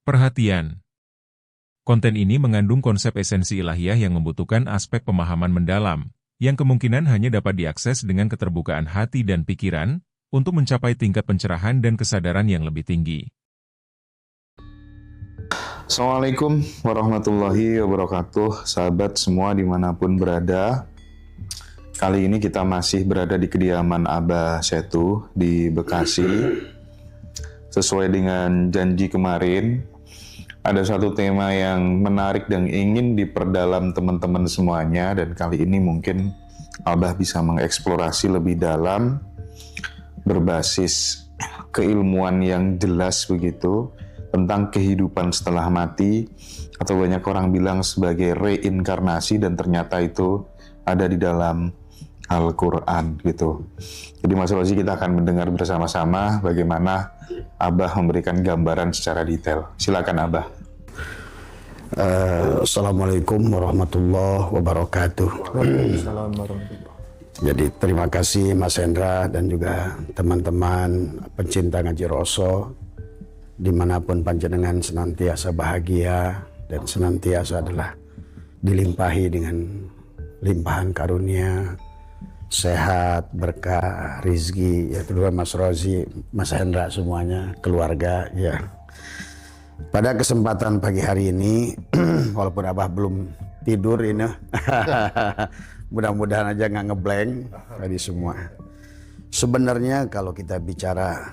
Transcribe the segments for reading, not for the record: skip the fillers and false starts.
Perhatian. Konten ini mengandung konsep esensi ilahiyah yang membutuhkan aspek pemahaman mendalam, yang kemungkinan hanya dapat diakses dengan keterbukaan hati dan pikiran, untuk mencapai tingkat pencerahan dan kesadaran yang lebih tinggi. Assalamualaikum warahmatullahi wabarakatuh, sahabat semua dimanapun berada. Kali ini kita masih berada di kediaman Abah Setu di Bekasi. Sesuai dengan janji kemarin, ada satu tema yang menarik dan ingin diperdalam teman-teman semuanya, dan kali ini mungkin Abah bisa mengeksplorasi lebih dalam, berbasis keilmuan yang jelas begitu, tentang kehidupan setelah mati, atau banyak orang bilang sebagai reinkarnasi, dan ternyata itu ada di dalam Al-Quran gitu. Jadi Mas Rozi, kita akan mendengar bersama-sama bagaimana Abah memberikan gambaran secara detail. Silakan Abah. Assalamualaikum warahmatullahi wabarakatuh. Jadi terima kasih Mas Hendra dan juga teman-teman pencinta ngaji Roso, dimanapun panjenengan senantiasa bahagia dan senantiasa adalah dilimpahi dengan limpahan karunia, sehat, berkah, rizki, ya kedua Mas Rozi, Mas Hendra semuanya, keluarga ya. Pada kesempatan pagi hari ini, walaupun Abah belum tidur ini, mudah-mudahan aja nggak ngeblank tadi semua. Sebenarnya kalau kita bicara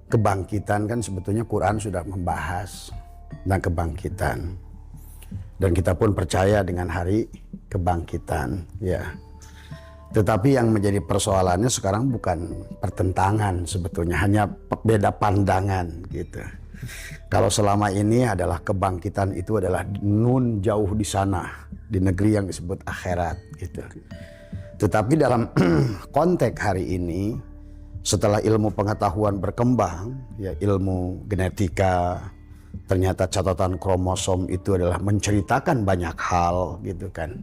kebangkitan kan sebetulnya Quran sudah membahas tentang kebangkitan. Dan kita pun percaya dengan hari kebangkitan ya. Tetapi yang menjadi persoalannya sekarang bukan pertentangan sebetulnya, hanya beda pandangan gitu. Kalau selama ini adalah kebangkitan itu adalah nun jauh di sana, di negeri yang disebut akhirat gitu. Tetapi dalam konteks hari ini, setelah ilmu pengetahuan berkembang, ya ilmu genetika, ternyata catatan kromosom itu adalah menceritakan banyak hal gitu kan.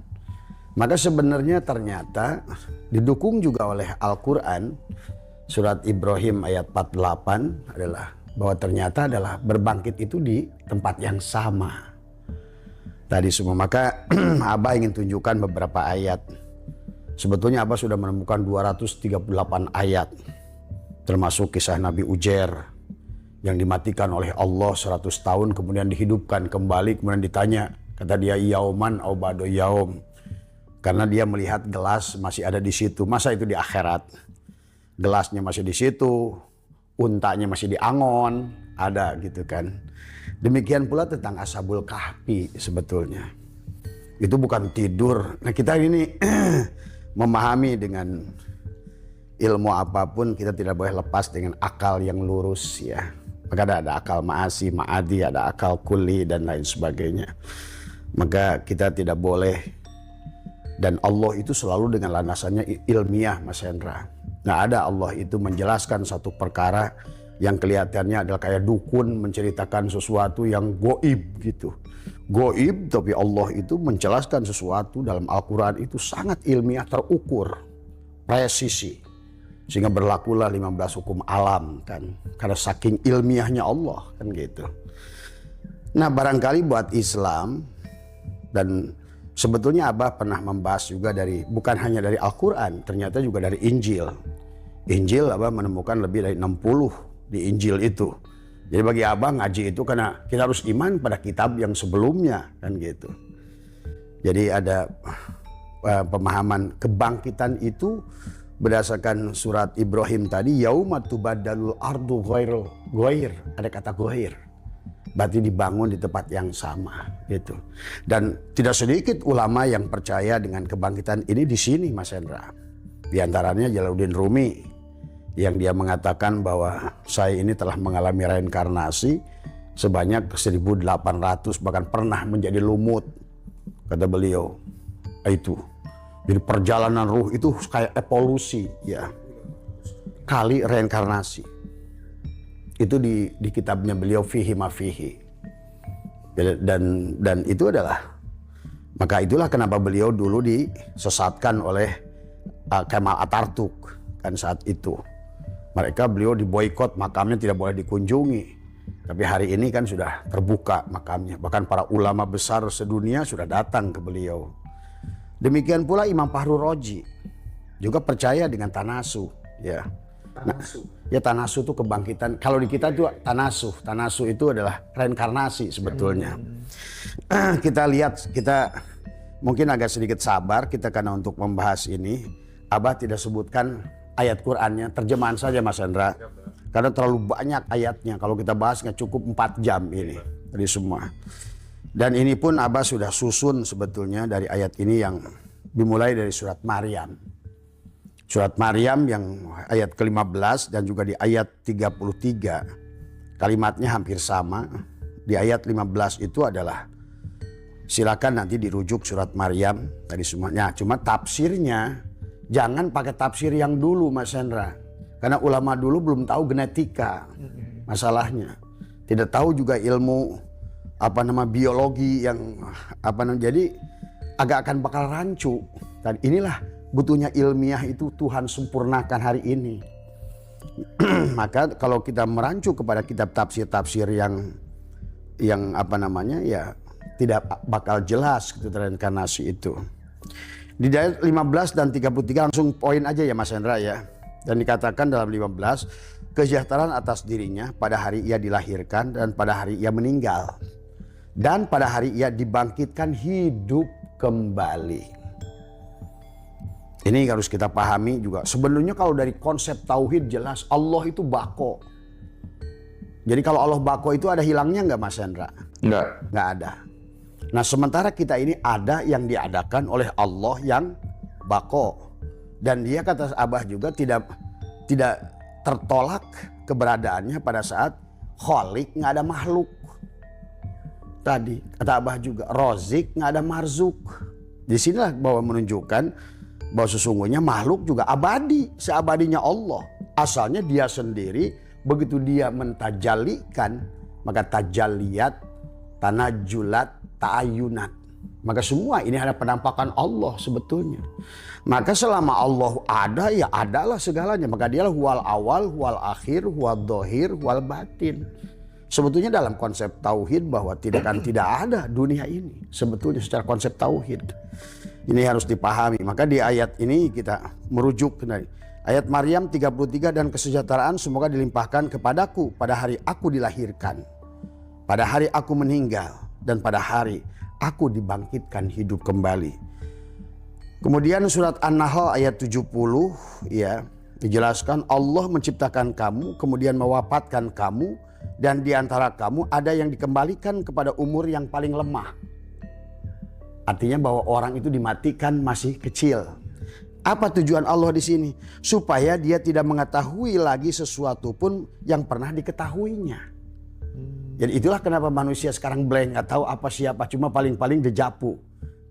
Maka sebenarnya ternyata didukung juga oleh Al-Quran, surat Ibrahim ayat 48 adalah bahwa ternyata adalah berbangkit itu di tempat yang sama tadi semua. Maka Abah ingin tunjukkan beberapa ayat. Sebetulnya Abah sudah menemukan 238 ayat, termasuk kisah Nabi Ujair yang dimatikan oleh Allah 100 tahun kemudian dihidupkan kembali, kemudian ditanya, kata dia yauman au ba'da yaum, karena dia melihat gelas masih ada di situ. Masa itu di akhirat gelasnya masih di situ, untanya masih di angon, ada gitu kan. Demikian pula tentang Ashabul Kahfi sebetulnya. Itu bukan tidur. Nah kita ini memahami dengan ilmu apapun, kita tidak boleh lepas dengan akal yang lurus ya. Maka ada akal ma'asi, ma'adi, ada akal kulli dan lain sebagainya. Maka kita tidak boleh, dan Allah itu selalu dengan landasannya ilmiah Mas Hendra. Nah ada Allah itu menjelaskan satu perkara yang kelihatannya adalah kayak dukun menceritakan sesuatu yang goib gitu. Goib, tapi Allah itu menjelaskan sesuatu dalam Al-Quran itu sangat ilmiah, terukur, presisi. Sehingga berlakulah 15 hukum alam kan. Karena saking ilmiahnya Allah kan gitu. Nah barangkali buat Islam, dan sebetulnya Abah pernah membahas juga dari, bukan hanya dari Al-Quran, ternyata juga dari Injil. Injil Abah menemukan lebih dari 60 di Injil itu. Jadi bagi Abah ngaji itu karena kita harus iman pada kitab yang sebelumnya kan gitu. Jadi ada pemahaman kebangkitan itu berdasarkan surat Ibrahim tadi, yauma tubaddalul ardu ghair, ada kata ghair. Berarti dibangun di tempat yang sama gitu. Dan tidak sedikit ulama yang percaya dengan kebangkitan ini di sini Mas Hendra. Di antaranya Jalaluddin Rumi yang dia mengatakan bahwa saya ini telah mengalami reinkarnasi sebanyak 1800, bahkan pernah menjadi lumut, kata beliau. Itu. Jadi perjalanan ruh itu kayak evolusi ya. Kali reinkarnasi. Itu di kitabnya beliau Fihi ma Fihi. Dan itu adalah, maka itulah kenapa beliau dulu disesatkan oleh Kemal Atatürk kan saat itu. Beliau diboikot, makamnya tidak boleh dikunjungi. Tapi hari ini kan sudah terbuka makamnya. Bahkan para ulama besar sedunia sudah datang ke beliau. Demikian pula Imam Fahru Roji juga percaya dengan tanasu. Ya. Tanasu. Ya tanasu itu kebangkitan. Kalau di kita itu tanasu. Tanasu itu adalah reinkarnasi sebetulnya. Kita lihat, kita mungkin agak sedikit sabar kita karena untuk membahas ini. Abah tidak sebutkan ayat Qur'annya, terjemahan saja Mas Hendra. Karena terlalu banyak ayatnya. Kalau kita bahas nggak cukup 4 jam ini dari semua. Dan ini pun Abah sudah susun sebetulnya dari ayat ini yang dimulai dari surat Maryam. Surat Maryam yang ayat ke-15 dan juga di ayat 33. Kalimatnya hampir sama. Di ayat 15 itu adalah, silakan nanti dirujuk surat Maryam tadi semuanya. Cuma tafsirnya jangan pakai tafsir yang dulu Mas Hendra. Karena ulama dulu belum tahu genetika masalahnya. Tidak tahu juga ilmu biologi yang jadi agak akan bakal rancu. Dan inilah butuhnya ilmiah itu Tuhan sempurnakan hari ini. Maka kalau kita merancu kepada kitab tafsir-tafsir yang ya tidak bakal jelas gitu reinkarnasi itu. Di ayat 15 dan 33 langsung poin aja ya Mas Hendra ya. Dan dikatakan dalam 15, kesejahteraan atas dirinya pada hari ia dilahirkan dan pada hari ia meninggal. Dan pada hari ia dibangkitkan hidup kembali. Ini harus kita pahami juga. Sebenarnya kalau dari konsep tauhid jelas Allah itu bako. Jadi kalau Allah bako itu ada hilangnya nggak Mas Hendra? Nggak ada. Nah sementara kita ini ada yang diadakan oleh Allah yang bako. Dan dia kata Abah juga tidak tertolak keberadaannya pada saat Khalik nggak ada makhluk. Tadi kata Abah juga Rozik nggak ada marzuk. Di sinilah bahwa menunjukkan bahwa sesungguhnya makhluk juga abadi, seabadinya Allah. Asalnya dia sendiri, begitu dia mentajalikan, maka tajalliyat, tanajulat, ta'ayunat. Maka semua ini ada penampakan Allah sebetulnya. Maka selama Allah ada, ya adalah segalanya. Maka dialah huwal awal, huwal akhir, huwal dohir, huwal batin. Sebetulnya dalam konsep tauhid bahwa tidak ada dunia ini. Sebetulnya secara konsep tauhid. Ini harus dipahami. Maka di ayat ini kita merujuk dari ayat Maryam 33, dan kesejahteraan semoga dilimpahkan kepadaku pada hari aku dilahirkan, pada hari aku meninggal, dan pada hari aku dibangkitkan hidup kembali. Kemudian surat An-Nahl ayat 70 ya, dijelaskan Allah menciptakan kamu kemudian mewafatkan kamu, dan di antara kamu ada yang dikembalikan kepada umur yang paling lemah. Artinya bahwa orang itu dimatikan masih kecil. Apa tujuan Allah di sini? Supaya dia tidak mengetahui lagi sesuatu pun yang pernah diketahuinya. Jadi itulah kenapa manusia sekarang blank, nggak tahu apa siapa, cuma paling-paling dejapu.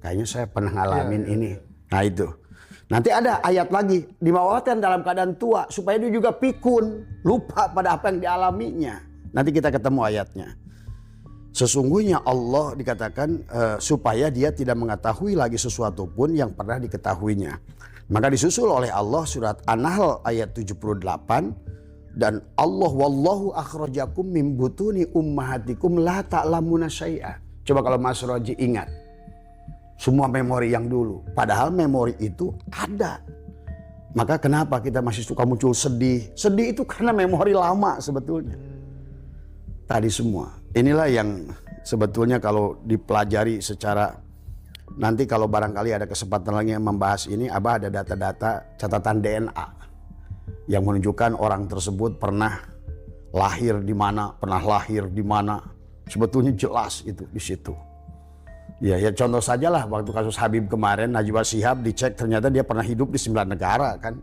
Kayaknya saya pernah ngalamin ini. Nah itu. Nanti ada ayat lagi, dimawafatkan dalam keadaan tua supaya dia juga pikun, lupa pada apa yang dialaminya. Nanti kita ketemu ayatnya. Sesungguhnya Allah dikatakan supaya dia tidak mengetahui lagi sesuatu pun yang pernah diketahuinya. Maka disusul oleh Allah surat An-Nahl ayat 78. Dan Allah wallahu akhrajakum min butuni ummahatikum la ta'lamuna syai'a. Coba kalau Mas Roji ingat semua memori yang dulu, padahal memori itu ada. Maka kenapa kita masih suka muncul sedih? Sedih itu karena memori lama sebetulnya. Tadi semua. Inilah yang sebetulnya kalau dipelajari secara, nanti kalau barangkali ada kesempatan lagi membahas ini, Abah ada data-data catatan DNA yang menunjukkan orang tersebut pernah lahir di mana, pernah lahir di mana. Sebetulnya jelas itu di situ. Ya contoh sajalah waktu kasus Habib kemarin, Najwa Shihab dicek ternyata dia pernah hidup di 9 negara kan.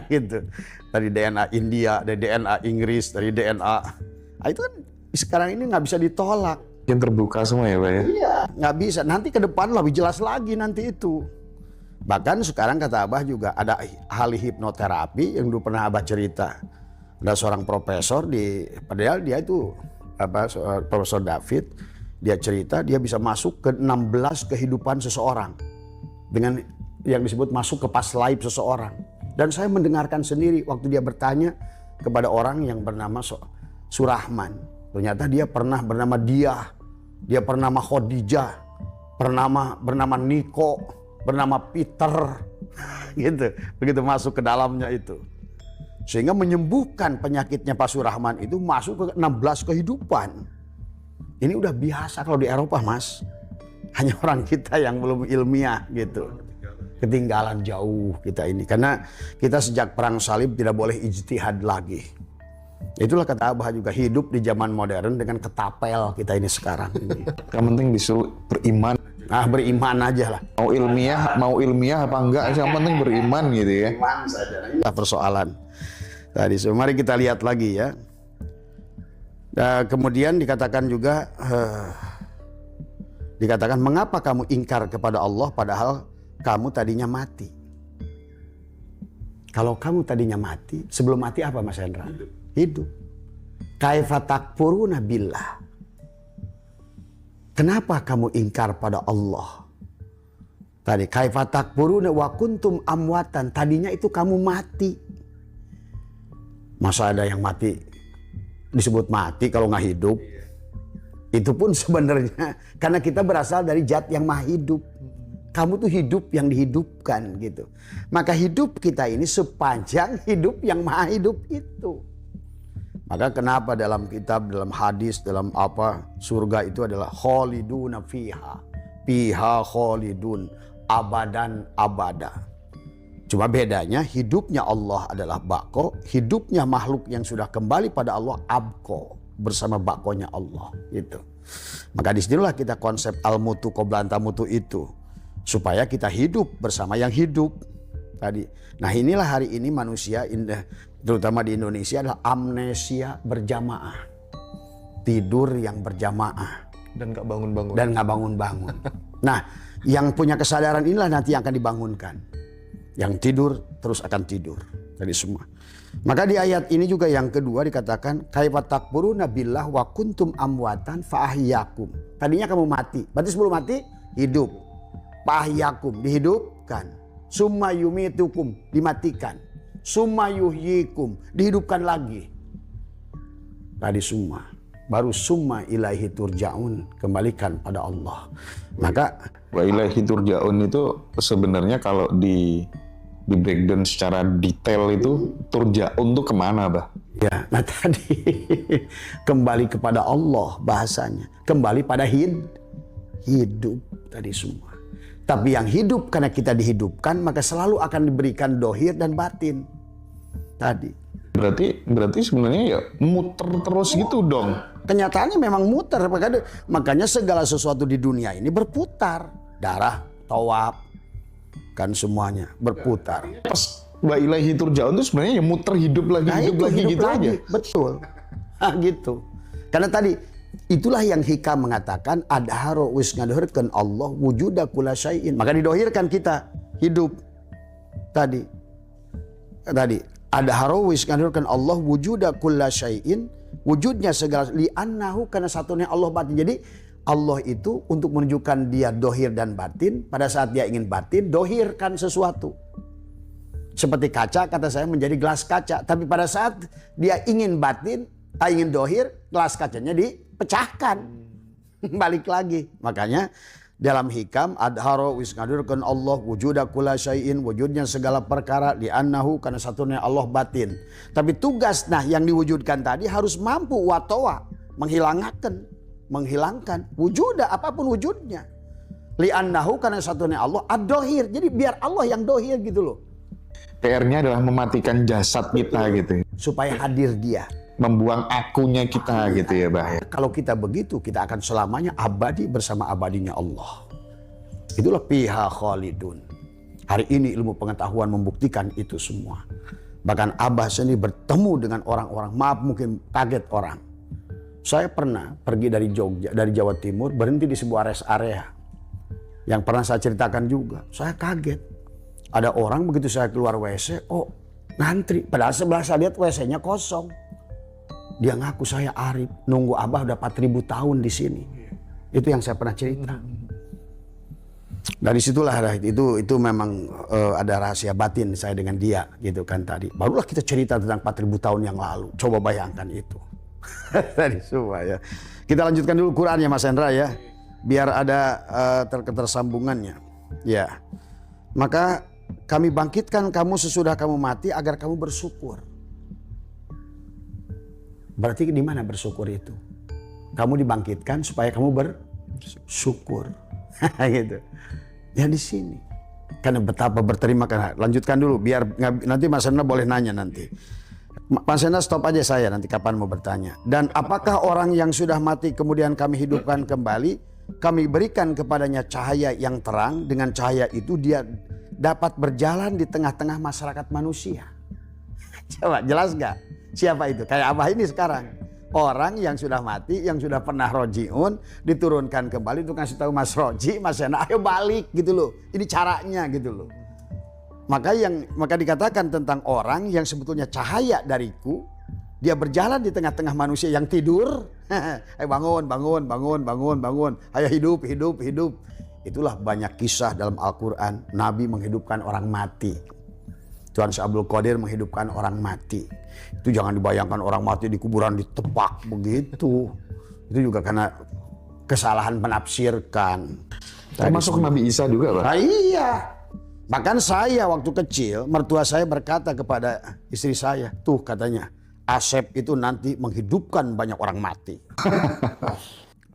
Gitu. Dari DNA India, dari DNA Inggris, dari DNA. Nah, itu kan sekarang ini nggak bisa ditolak. Yang terbuka semua ya Pak ya? Iya, nggak bisa. Nanti ke depan lebih jelas lagi nanti itu. Bahkan sekarang kata Abah juga ada ahli hipnoterapi yang dulu pernah Abah cerita. Ada seorang profesor padahal dia itu Profesor David, dia cerita dia bisa masuk ke 16 kehidupan seseorang dengan yang disebut masuk ke past life seseorang. Dan saya mendengarkan sendiri waktu dia bertanya kepada orang yang bernama Surahman. Ternyata dia pernah bernama Diah, dia bernama Khadijah, bernama Niko, bernama Peter, gitu. Begitu masuk ke dalamnya itu. Sehingga menyembuhkan penyakitnya Pak Surahman itu masuk ke 16 kehidupan. Ini udah biasa kalau di Eropa, Mas. Hanya orang kita yang belum ilmiah gitu. Ketinggalan jauh kita ini. Karena kita sejak perang salib tidak boleh ijtihad lagi. Itulah kata Abah juga, hidup di zaman modern dengan ketapel kita ini sekarang. Yang penting disuruh beriman. Nah, beriman aja lah. Mau ilmiah apa enggak, yang penting beriman gitu ya. Iman saja. Nah, persoalan. Tadi, so, mari kita lihat lagi ya. Kemudian dikatakan juga, dikatakan mengapa kamu ingkar kepada Allah padahal kamu tadinya mati. Kalau kamu tadinya mati, sebelum mati apa Mas Hendra? Hidup. Kaifa takfuruna billah. Kenapa kamu ingkar pada Allah? Tadi kaifa takfuruna wa kuntum amwatan. Tadinya itu kamu mati. Masa ada yang mati disebut mati kalau nggak hidup? Itu pun sebenarnya karena kita berasal dari zat yang maha hidup. Kamu tuh hidup yang dihidupkan gitu. Maka hidup kita ini sepanjang hidup yang maha hidup itu. Maka kenapa dalam kitab, dalam hadis, dalam apa, surga itu adalah khaliduna fiha. Fiha khalidun, abadan abada. Cuma bedanya hidupnya Allah adalah bako, hidupnya makhluk yang sudah kembali pada Allah abko, bersama bakonya Allah gitu. Maka disinilah kita konsep al-mutu qoblanta mutu itu, supaya kita hidup bersama yang hidup tadi. Nah inilah hari ini manusia, terutama di Indonesia, adalah amnesia berjamaah, tidur yang berjamaah Dan gak bangun-bangun. Nah yang punya kesadaran inilah nanti yang akan dibangunkan. Yang tidur terus akan tidur. Tadi semua. Maka di ayat ini juga yang kedua dikatakan kaifa takfuruna billah wa kuntum amwatan fa ahyakum. Tadinya kamu mati. Berarti sebelum mati hidup. Fa ahyakum, dihidupkan. Summa yumitukum, dimatikan. Summa yuhyikum, dihidupkan lagi. Tadi semua. Baru summa ilaihi turja'un, kembalikan pada Allah. Maka wa ilaihi turja'un itu sebenarnya kalau di breakdown secara detail itu turja'un tuh kemana, Bah? Ya, nah tadi kembali kepada Allah bahasanya. Kembali pada hidup tadi semua. Tapi yang hidup karena kita dihidupkan, maka selalu akan diberikan dohir dan batin. Tadi. Berarti sebenarnya ya muter terus gitu dong. Kenyataannya memang muter. Makanya segala sesuatu di dunia ini berputar. Darah, tawaf, kan semuanya berputar. Pas wa ilaihi turja'un itu sebenarnya ya muter hidup lagi, Nah, hidup lagi gitu lagi. aja. Betul. Nah, gitu. Karena tadi itulah yang hikam mengatakan adharo wis ngadohirkeun Allah wujuda kula syai'in. Maka didohirkan kita hidup. Tadi adharo wis ngadohirkeun Allah wujuda kula syai'in, wujudnya segala li'annahu karena satunya Allah batin. Jadi Allah itu untuk menunjukkan dia dohir dan batin. Pada saat dia ingin batin, dohirkan sesuatu. Seperti kaca, kata saya, menjadi gelas kaca. Tapi pada saat dia ingin batin, ingin dohir, gelas kacanya dipecahkan. Balik lagi. Makanya dalam hikam, adharo wisngadurkan Allah wujuda kula syai'in, wujudnya segala perkara, li'annahu karena satunya Allah batin. Tapi tugas yang diwujudkan tadi harus mampu watowa, menghilangkan wujuda apapun wujudnya. Li'annahu karena satunya Allah ad-dohir. Jadi biar Allah yang dohir gitu loh. PR-nya adalah mematikan jasad kita gitu. Supaya hadir dia. Membuang akunya kita gitu ya, Bah. Kalau kita begitu, kita akan selamanya abadi bersama abadinya Allah. Itulah piha khalidun. Hari ini ilmu pengetahuan membuktikan itu semua. Bahkan Abah sendiri bertemu dengan orang-orang, maaf mungkin kaget orang. Saya pernah pergi dari Jogja, dari Jawa Timur, berhenti di sebuah rest area. Yang pernah saya ceritakan juga, saya kaget. Ada orang begitu saya keluar WC, oh ngantri. Padahal sebelah saya lihat WC-nya kosong. Dia ngaku saya Arif, nunggu Abah udah 4.000 tahun di sini. Itu yang saya pernah cerita. Dari situlah itu memang ada rahasia batin saya dengan dia gitu kan tadi. Barulah kita cerita tentang 4.000 tahun yang lalu. Coba bayangkan itu. Tadi semua ya. Kita lanjutkan dulu Quran ya Mas Hendra ya. Biar ada ketersambungannya. Ya. Maka kami bangkitkan kamu sesudah kamu mati agar kamu bersyukur. Berarti di mana bersyukur itu? Kamu dibangkitkan supaya kamu bersyukur. Gitu. Ya di sini. Karena betapa berterima kasih. Lanjutkan dulu biar nanti Mas Hendra boleh nanya nanti. Mas Hendra stop aja saya nanti kapan mau bertanya. Dan apakah orang yang sudah mati kemudian kami hidupkan kembali, kami berikan kepadanya cahaya yang terang, dengan cahaya itu dia dapat berjalan di tengah-tengah masyarakat manusia. Coba jelas gak? Siapa itu? Kayak Abah ini sekarang. Orang yang sudah mati, yang sudah pernah rojiun, diturunkan kembali untuk ngasih tahu Mas Roji, Mas Hendra, ayo balik gitu loh. Ini caranya gitu loh. Maka dikatakan tentang orang yang sebetulnya cahaya dariku, dia berjalan di tengah-tengah manusia yang tidur. Ayo bangun. Ayo hidup. Itulah banyak kisah dalam Al-Quran. Nabi menghidupkan orang mati. Tuan Syekh Abdul Qadir menghidupkan orang mati. Itu jangan dibayangkan orang mati di kuburan ditepak begitu. Itu juga karena kesalahan menafsirkan. Termasuk Nabi Isa juga Pak? Nah, iya. Bahkan saya waktu kecil, mertua saya berkata kepada istri saya, tuh katanya, Asep itu nanti menghidupkan banyak orang mati.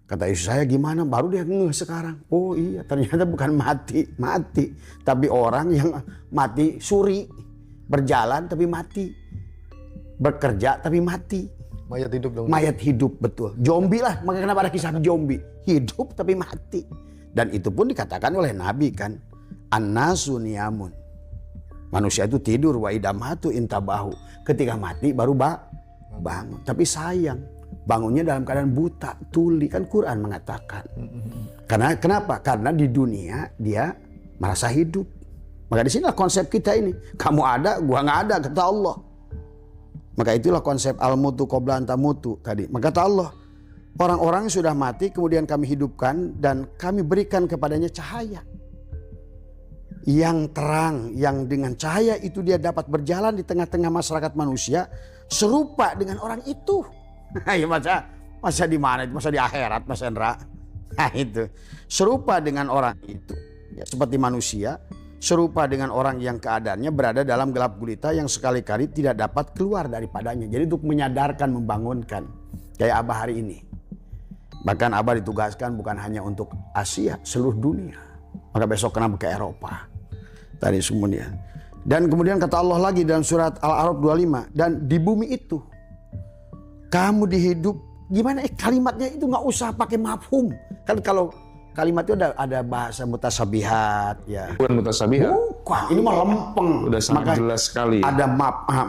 Kata istri saya, gimana? Baru dia ngeh sekarang. Oh iya, ternyata bukan mati. Tapi orang yang mati suri. Berjalan tapi mati. Bekerja tapi mati. Mayat hidup dong. Mayat hidup, betul. Zombie lah, makanya kenapa ada kisah zombie. Hidup tapi mati. Dan itu pun dikatakan oleh Nabi kan. An-nasu niyamun. Manusia itu tidur wa idamatu intabahu. Ketika mati baru bangun. Tapi sayang, bangunnya dalam keadaan buta, tuli. Kan Quran mengatakan. Karena kenapa? Karena di dunia dia merasa hidup. Maka disinilah konsep kita ini. Kamu ada, gua nggak ada, kata Allah. Maka itulah konsep al-mutu qabla an tamutu tadi. Maka kata Allah, orang-orang sudah mati kemudian kami hidupkan dan kami berikan kepadanya cahaya yang terang, yang dengan cahaya itu dia dapat berjalan di tengah-tengah masyarakat manusia serupa dengan orang itu. Ya masa di mana itu? Masa di akhirat Mas Hendra? Nah itu serupa dengan orang itu, ya, seperti manusia. Serupa dengan orang yang keadaannya berada dalam gelap gulita yang sekali-kali tidak dapat keluar daripadanya. Jadi untuk menyadarkan, membangunkan. Kayak Abah hari ini. Bahkan Abah ditugaskan bukan hanya untuk Asia, seluruh dunia. Maka besok kena ke Eropa. Tadi kemudian. Dan kemudian kata Allah lagi dalam surat Al-A'raf 25. Dan di bumi itu, kamu dihidup. Gimana kalimatnya itu gak usah pakai mafhum. Kan kalau kalimat itu ada bahasa mutasabihat ya. Bukan mutasabihat. Bukan, ini mah lempeng. Udah sangat jelas sekali. Ada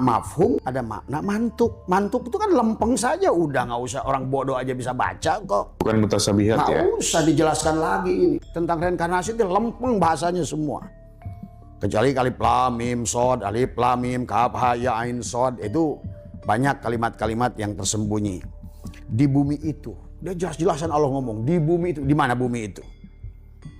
mafhum, ada makna mantuk. Mantuk itu kan lempeng saja, udah nggak usah orang bodoh aja bisa baca kok. Bukan mutasabihat nggak ya. Nggak usah dijelaskan lagi ini. Tentang reinkarnasi itu lempeng bahasanya semua. Kecuali alif lam mim shad, alif lam mim kaf ha ya ain shad, itu banyak kalimat-kalimat yang tersembunyi. Di bumi itu dia jelas-jelasan Allah ngomong di bumi itu. Di mana bumi itu?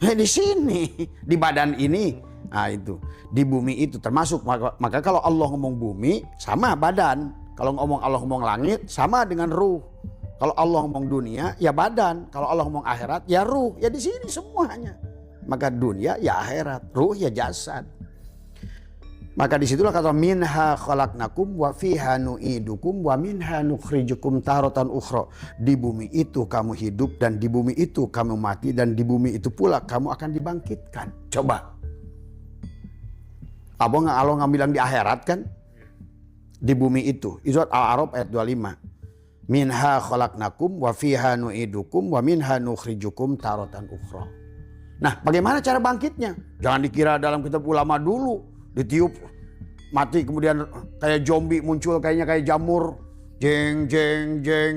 Di sini, di badan ini. Nah itu di bumi itu termasuk. Maka kalau Allah ngomong bumi sama badan. Kalau Allah ngomong langit sama dengan ruh. Kalau Allah ngomong dunia ya badan. Kalau Allah ngomong akhirat ya ruh. Ya di sini semuanya. Maka dunia ya akhirat, ruh ya jasad. Maka disitulah kata minha khalaqnakum wa fiha nu'idukum wa minha nukhrijukum taratan ukhra. Di bumi itu kamu hidup dan di bumi itu kamu mati dan di bumi itu pula kamu akan dibangkitkan. Coba. Allah nggak bilang di akhirat kan? Di bumi itu. Surat Al-A'raf ayat 25. Minha khalaqnakum wa fiha nu'idukum wa minha nukhrijukum taratan ukhra. Nah, bagaimana cara bangkitnya? Jangan dikira dalam kitab ulama dulu. Ditiup mati kemudian kayak zombie muncul kayaknya kayak jamur jeng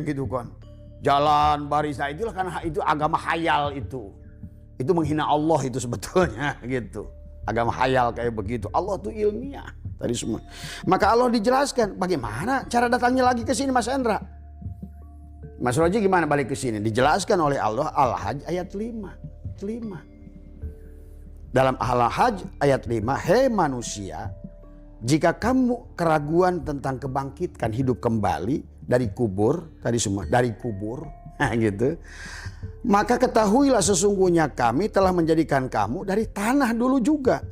gitu kan, jalan baris. Nah itulah karena itu agama khayal, itu menghina Allah itu sebetulnya gitu, agama khayal kayak begitu. Allah tuh ilmiah tadi semua. Maka Allah dijelaskan bagaimana cara datangnya lagi ke sini Mas Hendra. Mas Roji gimana balik ke sini? Dijelaskan oleh Allah Al-Hajj ayat 5. Dalam Al-Hajj ayat 5, hei manusia, jika kamu keraguan tentang kebangkitan hidup kembali, dari kubur, tadi semua dari kubur, gitu. Maka ketahuilah sesungguhnya kami telah menjadikan kamu dari tanah dulu juga.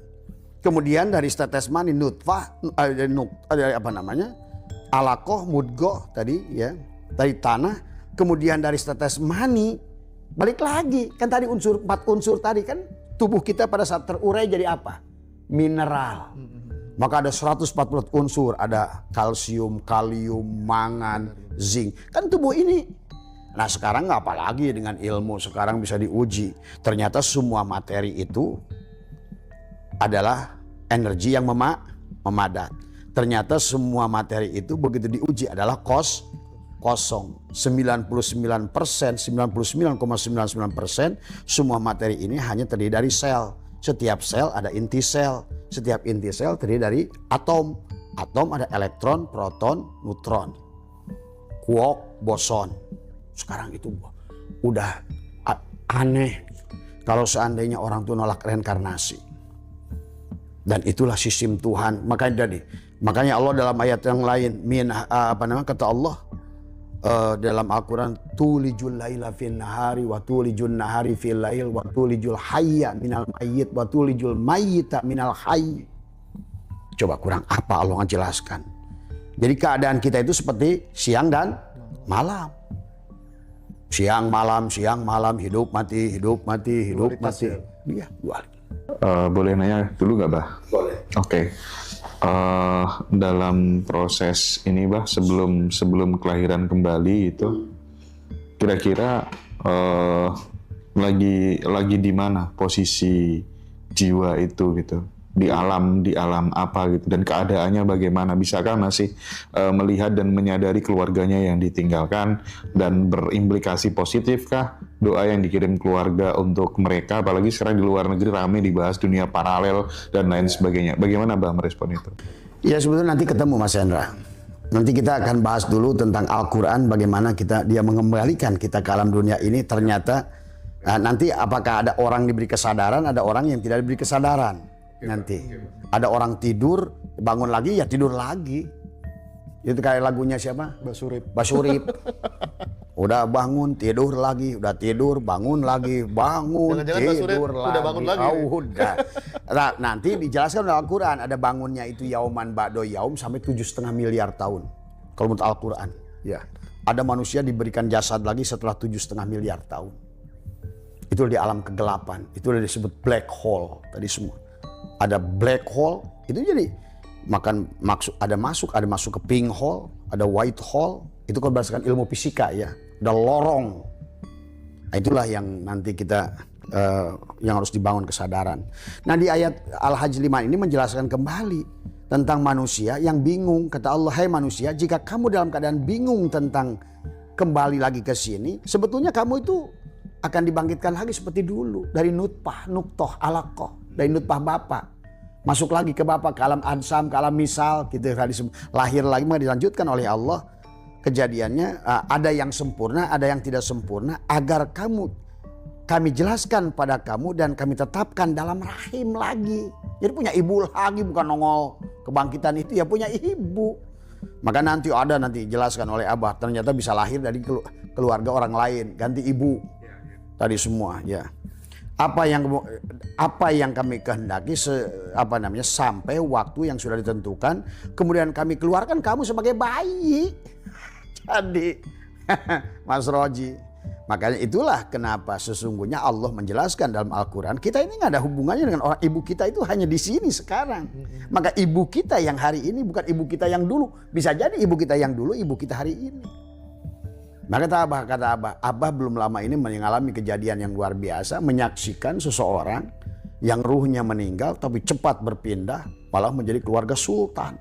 Kemudian dari setetes mani nutfah, alaqah, mudghah tadi ya, dari tanah. Kemudian dari setetes mani, balik lagi. Kan tadi 4 unsur tadi kan tubuh kita pada saat terurai jadi apa? Mineral. Maka ada 140 unsur, ada kalsium, kalium, mangan, zinc. Kan tubuh ini. Nah sekarang nggak apalagi dengan ilmu, sekarang bisa diuji. Ternyata semua materi itu adalah energi yang memadat. Ternyata semua materi itu begitu diuji adalah kosong. 99%, 99,99% semua materi ini hanya terdiri dari sel. Setiap sel ada inti sel. Setiap inti sel terdiri dari atom. Atom ada elektron, proton, neutron, quark, boson. Sekarang itu udah aneh kalau seandainya orang itu nolak reinkarnasi. Dan itulah sistem Tuhan. Makanya Allah dalam ayat yang lain kata Allah dalam Al-Quran, tulijul laila fin nahari wa tulijul nahari fil lail wa tulijul hayya minal mayyit wa tulijul mayyita minal hayy. Coba kurang apa Allah menjelaskan. Jadi keadaan kita itu seperti siang dan malam. Siang malam, hidup mati. Iya, boleh nanya dulu nggak, Bah? Boleh. Oke. Dalam proses ini, Bah, sebelum kelahiran kembali itu, kira-kira lagi di mana posisi jiwa itu gitu? Di alam apa gitu, dan keadaannya bagaimana? Bisakah masih melihat dan menyadari keluarganya yang ditinggalkan, dan berimplikasi positifkah doa yang dikirim keluarga untuk mereka, apalagi sekarang di luar negeri ramai dibahas dunia paralel dan lain sebagainya. Bagaimana Mbak merespon itu? Ya sebetulnya nanti ketemu Mas Hendra. Nanti kita akan bahas dulu tentang Al-Quran, bagaimana dia mengembalikan kita ke alam dunia ini. Ternyata nanti apakah ada orang diberi kesadaran, ada orang yang tidak diberi kesadaran. Nanti ada orang tidur, bangun lagi ya tidur lagi. Itu kayak lagunya siapa? Basurip. Udah bangun tidur lagi, udah tidur bangun lagi, bangun tidur lagi. Udah bangun lagi. Udah. Nah, nanti dijelaskan dalam Al-Quran ada bangunnya itu yauman ba'do yaum sampai 7,5 miliar tahun. Kalau menurut Al-Quran, ya. Ada manusia diberikan jasad lagi setelah 7,5 miliar tahun. Itu di alam kegelapan. Itu udah disebut black hole tadi semua. Ada black hole, itu jadi ada masuk ke pink hole, ada white hole, itu kalau berdasarkan ilmu fisika ya, ada lorong. Nah, itulah yang nanti kita yang harus dibangun kesadaran. Nah di ayat Al-Hajj 5 ini menjelaskan kembali tentang manusia yang bingung. Kata Allah, hai manusia, jika kamu dalam keadaan bingung tentang kembali lagi ke sini, sebetulnya kamu itu akan dibangkitkan lagi seperti dulu dari nutfah, nuktoh, alaqah. Dari nutfah bapak masuk lagi ke bapak, ke alam ansam, ke alam misal gitu, lahir lagi. Maka dilanjutkan oleh Allah kejadiannya, ada yang sempurna, ada yang tidak sempurna, agar kami jelaskan pada kamu dan kami tetapkan dalam rahim lagi. Jadi punya ibu lagi, bukan nongol kebangkitan itu ya, punya ibu. Maka nanti jelaskan oleh Abah, ternyata bisa lahir dari keluarga orang lain, ganti ibu tadi semua ya. Apa yang kami kehendaki sampai waktu yang sudah ditentukan, kemudian kami keluarkan kamu sebagai bayi. Jadi Mas Roji, makanya itulah kenapa sesungguhnya Allah menjelaskan dalam Al-Quran, kita ini nggak ada hubungannya dengan orang ibu kita itu hanya di sini sekarang. Maka ibu kita yang hari ini bukan ibu kita yang dulu, bisa jadi ibu kita yang dulu ibu kita hari ini. Maka kata Abah belum lama ini mengalami kejadian yang luar biasa, menyaksikan seseorang yang ruhnya meninggal tapi cepat berpindah malah menjadi keluarga sultan.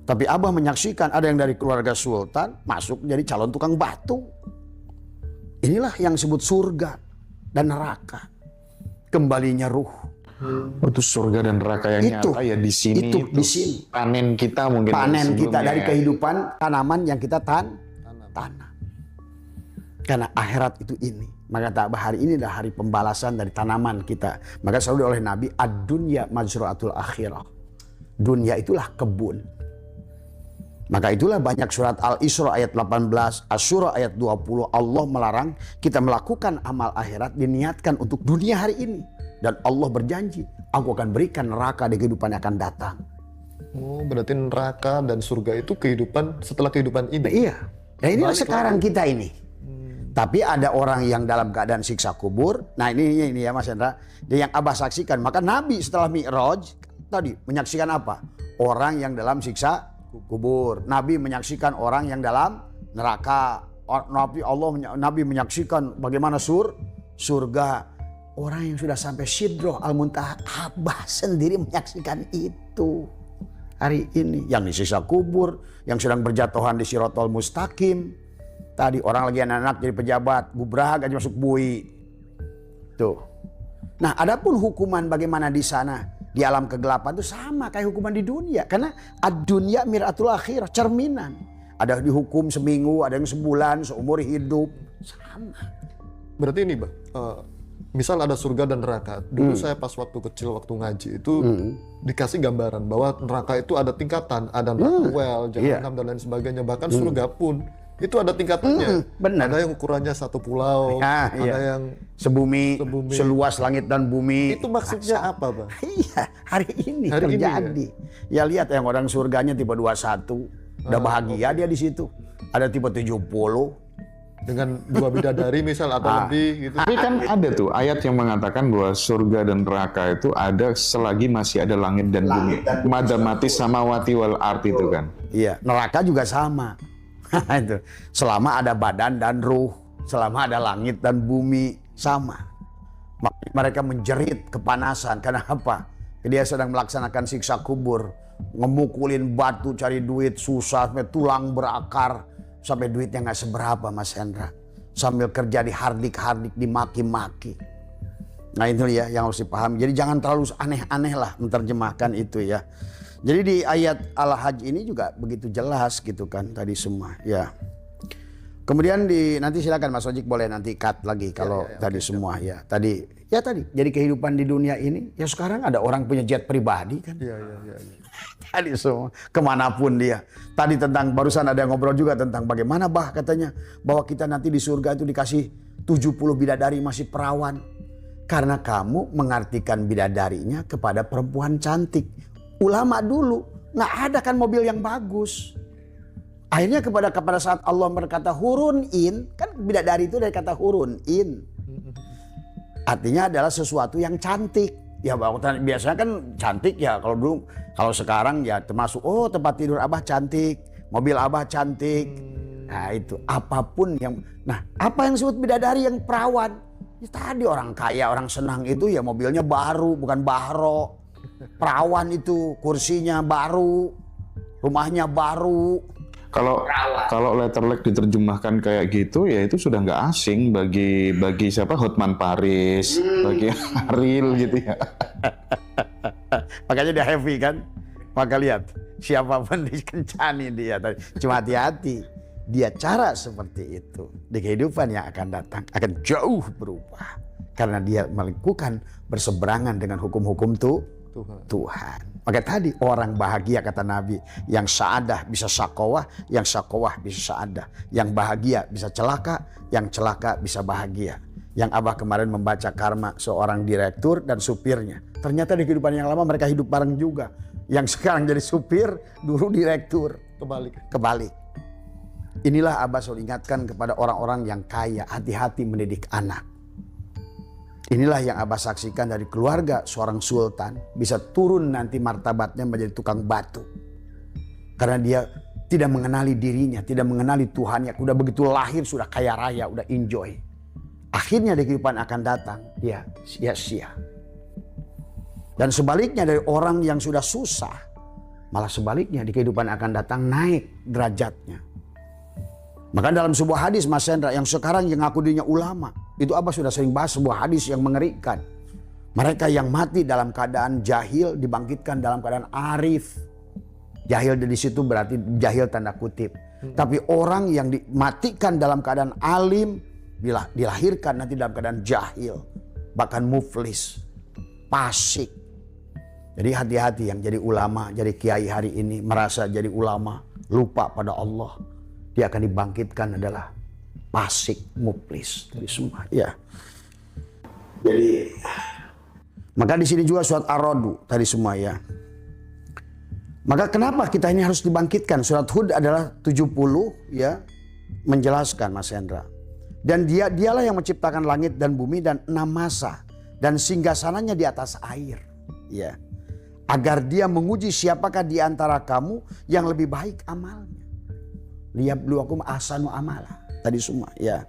Tapi Abah menyaksikan ada yang dari keluarga sultan masuk jadi calon tukang batu. Inilah yang disebut surga dan neraka. Kembalinya ruh. Itu surga dan neraka yang nyata ya di sini. Itu di sini. Panen kita mungkin. Panen kita dari kehidupan tanaman yang kita tanam. Karena akhirat itu ini. Maka hari ini adalah hari pembalasan dari tanaman kita. Maka selalu oleh Nabi, ad-dunya majru'atul akhirah. Dunia itulah kebun. Maka itulah banyak surat Al-Isra ayat 18, Asy-Syura ayat 20 Allah melarang kita melakukan amal akhirat diniatkan untuk dunia hari ini. Dan Allah berjanji, aku akan berikan neraka di kehidupan yang akan datang. Oh, berarti neraka dan surga itu kehidupan setelah kehidupan ini. Iya. Nah inilah sekarang kita ini. Tapi ada orang yang dalam keadaan siksa kubur. Nah ini ya Mas Hendra. Yang Abah saksikan. Maka Nabi setelah Mi'raj tadi menyaksikan apa? Orang yang dalam siksa kubur. Nabi menyaksikan orang yang dalam neraka. Nabi menyaksikan bagaimana surga. Orang yang sudah sampai Sidroh Al-Muntaha, Abah sendiri menyaksikan itu hari ini. Yang disiksa kubur, yang sedang berjatuhan di Siratal Mustaqim. Tadi orang lagi anak-anak jadi pejabat, gubrah aja masuk bui. Tuh. Nah, adapun hukuman bagaimana di sana, di alam kegelapan itu sama kayak hukuman di dunia. Karena ad-dunya miratul akhirah, cerminan. Ada dihukum seminggu, ada yang sebulan, seumur hidup. Sama. Berarti ini, Bang, misal ada surga dan neraka. Dulu saya pas waktu kecil, waktu ngaji itu dikasih gambaran bahwa neraka itu ada tingkatan. Ada neraka jahanam dan lain sebagainya. Bahkan surga pun itu ada tingkatannya. Benar. Ada yang ukurannya satu pulau, ada yang sebumi, seluas langit dan bumi. Itu maksudnya apa, Bang? Iya, hari ini terjadi. Ya lihat yang orang surganya tipe 21, udah bahagia dia di situ. Ada tipe 70. Dengan 2 bidadari misal atau lebih gitu. Tapi kan ada tuh ayat yang mengatakan bahwa surga dan neraka itu ada selagi masih ada langit dan bumi. Madamati samawati wal arti itu kan. Iya, neraka juga sama. Itu. Selama ada badan dan ruh, selama ada langit dan bumi sama. Mereka menjerit kepanasan. Karena apa? Dia sedang melaksanakan siksa kubur, ngemukulin batu cari duit susah sampai tulang berakar. Sampai duitnya nggak seberapa Mas Hendra. Sambil kerja dihardik-hardik, dimaki-maki. Nah itu ya yang harus dipahami. Jadi jangan terlalu aneh-aneh lah menerjemahkan itu ya. Jadi di ayat Al-Hajj ini juga begitu jelas gitu kan tadi semua ya. Kemudian nanti silakan Mas Ojik boleh nanti cut lagi kalau tadi semua ya. Tadi jadi kehidupan di dunia ini ya sekarang ada orang punya jet pribadi kan. Iya. Tadi semua kemanapun dia. Tadi barusan ada yang ngobrol juga tentang bagaimana katanya bahwa kita nanti di surga itu dikasih 70 bidadari masih perawan. Karena kamu mengartikan bidadarinya kepada perempuan cantik. Ulama dulu nggak ada kan mobil yang bagus. Akhirnya kepada saat Allah berkata hurun in, kan bidadari itu dari kata hurun in. Artinya adalah sesuatu yang cantik. Ya biasanya kan cantik ya kalau sekarang ya termasuk tempat tidur Abah cantik, mobil Abah cantik. Nah itu apapun apa yang disebut bidadari yang perawan? Ya, tadi orang kaya, orang senang itu ya mobilnya baru bukan bahro. Perawan itu kursinya baru, rumahnya baru. Kalau letterlek diterjemahkan kayak gitu ya itu sudah nggak asing bagi siapa Hotman Paris, bagi Ariel gitu ya. Makanya dia heavy kan. Maka lihat siapapun dikencani dia. Cuma hati-hati. Dia cara seperti itu di kehidupan yang akan datang akan jauh berubah. Karena dia melakukan berseberangan dengan hukum-hukum Tuhan. Maka tadi orang bahagia kata Nabi. Yang sa'adah bisa syakowah, yang syakowah bisa sa'adah. Yang bahagia bisa celaka, yang celaka bisa bahagia. Yang Abah kemarin membaca karma seorang direktur dan supirnya. Ternyata di kehidupan yang lama mereka hidup bareng juga. Yang sekarang jadi supir, dulu direktur. Kebalik. Inilah Abah selalu ingatkan kepada orang-orang yang kaya. Hati-hati mendidik anak. Inilah yang Abah saksikan dari keluarga seorang sultan. Bisa turun nanti martabatnya menjadi tukang batu. Karena dia tidak mengenali dirinya, tidak mengenali Tuhannya. Udah begitu lahir sudah kaya raya, udah enjoy. Akhirnya di kehidupan akan datang, dia sia-sia. Dan sebaliknya dari orang yang sudah susah, malah sebaliknya di kehidupan akan datang naik derajatnya. Maka dalam sebuah hadis Mas Hendra yang sekarang yang ngaku dirinya ulama. Itu Abah sudah sering bahas sebuah hadis yang mengerikan. Mereka yang mati dalam keadaan jahil dibangkitkan dalam keadaan arif. Jahil di situ berarti jahil tanda kutip. Tapi orang yang dimatikan dalam keadaan alim dilahirkan nanti dalam keadaan jahil. Bahkan muflis. Fasik. Jadi hati-hati yang jadi ulama, jadi kiai hari ini merasa jadi ulama. lupa pada Allah, dia akan dibangkitkan adalah fasik, muflis. Jadi semua, ya. Jadi maka di sini juga surat Ar-Ra'd tadi semua, ya. Maka kenapa kita ini harus dibangkitkan? Surat Hud adalah 70, ya, menjelaskan, Mas Hendra. Dan dialah yang menciptakan langit dan bumi dan 6 masa dan singgasananya di atas air, ya. Agar dia menguji siapakah di antara kamu yang lebih baik amalnya. Liyabluwakum ahsanu amala. Tadi semua, ya.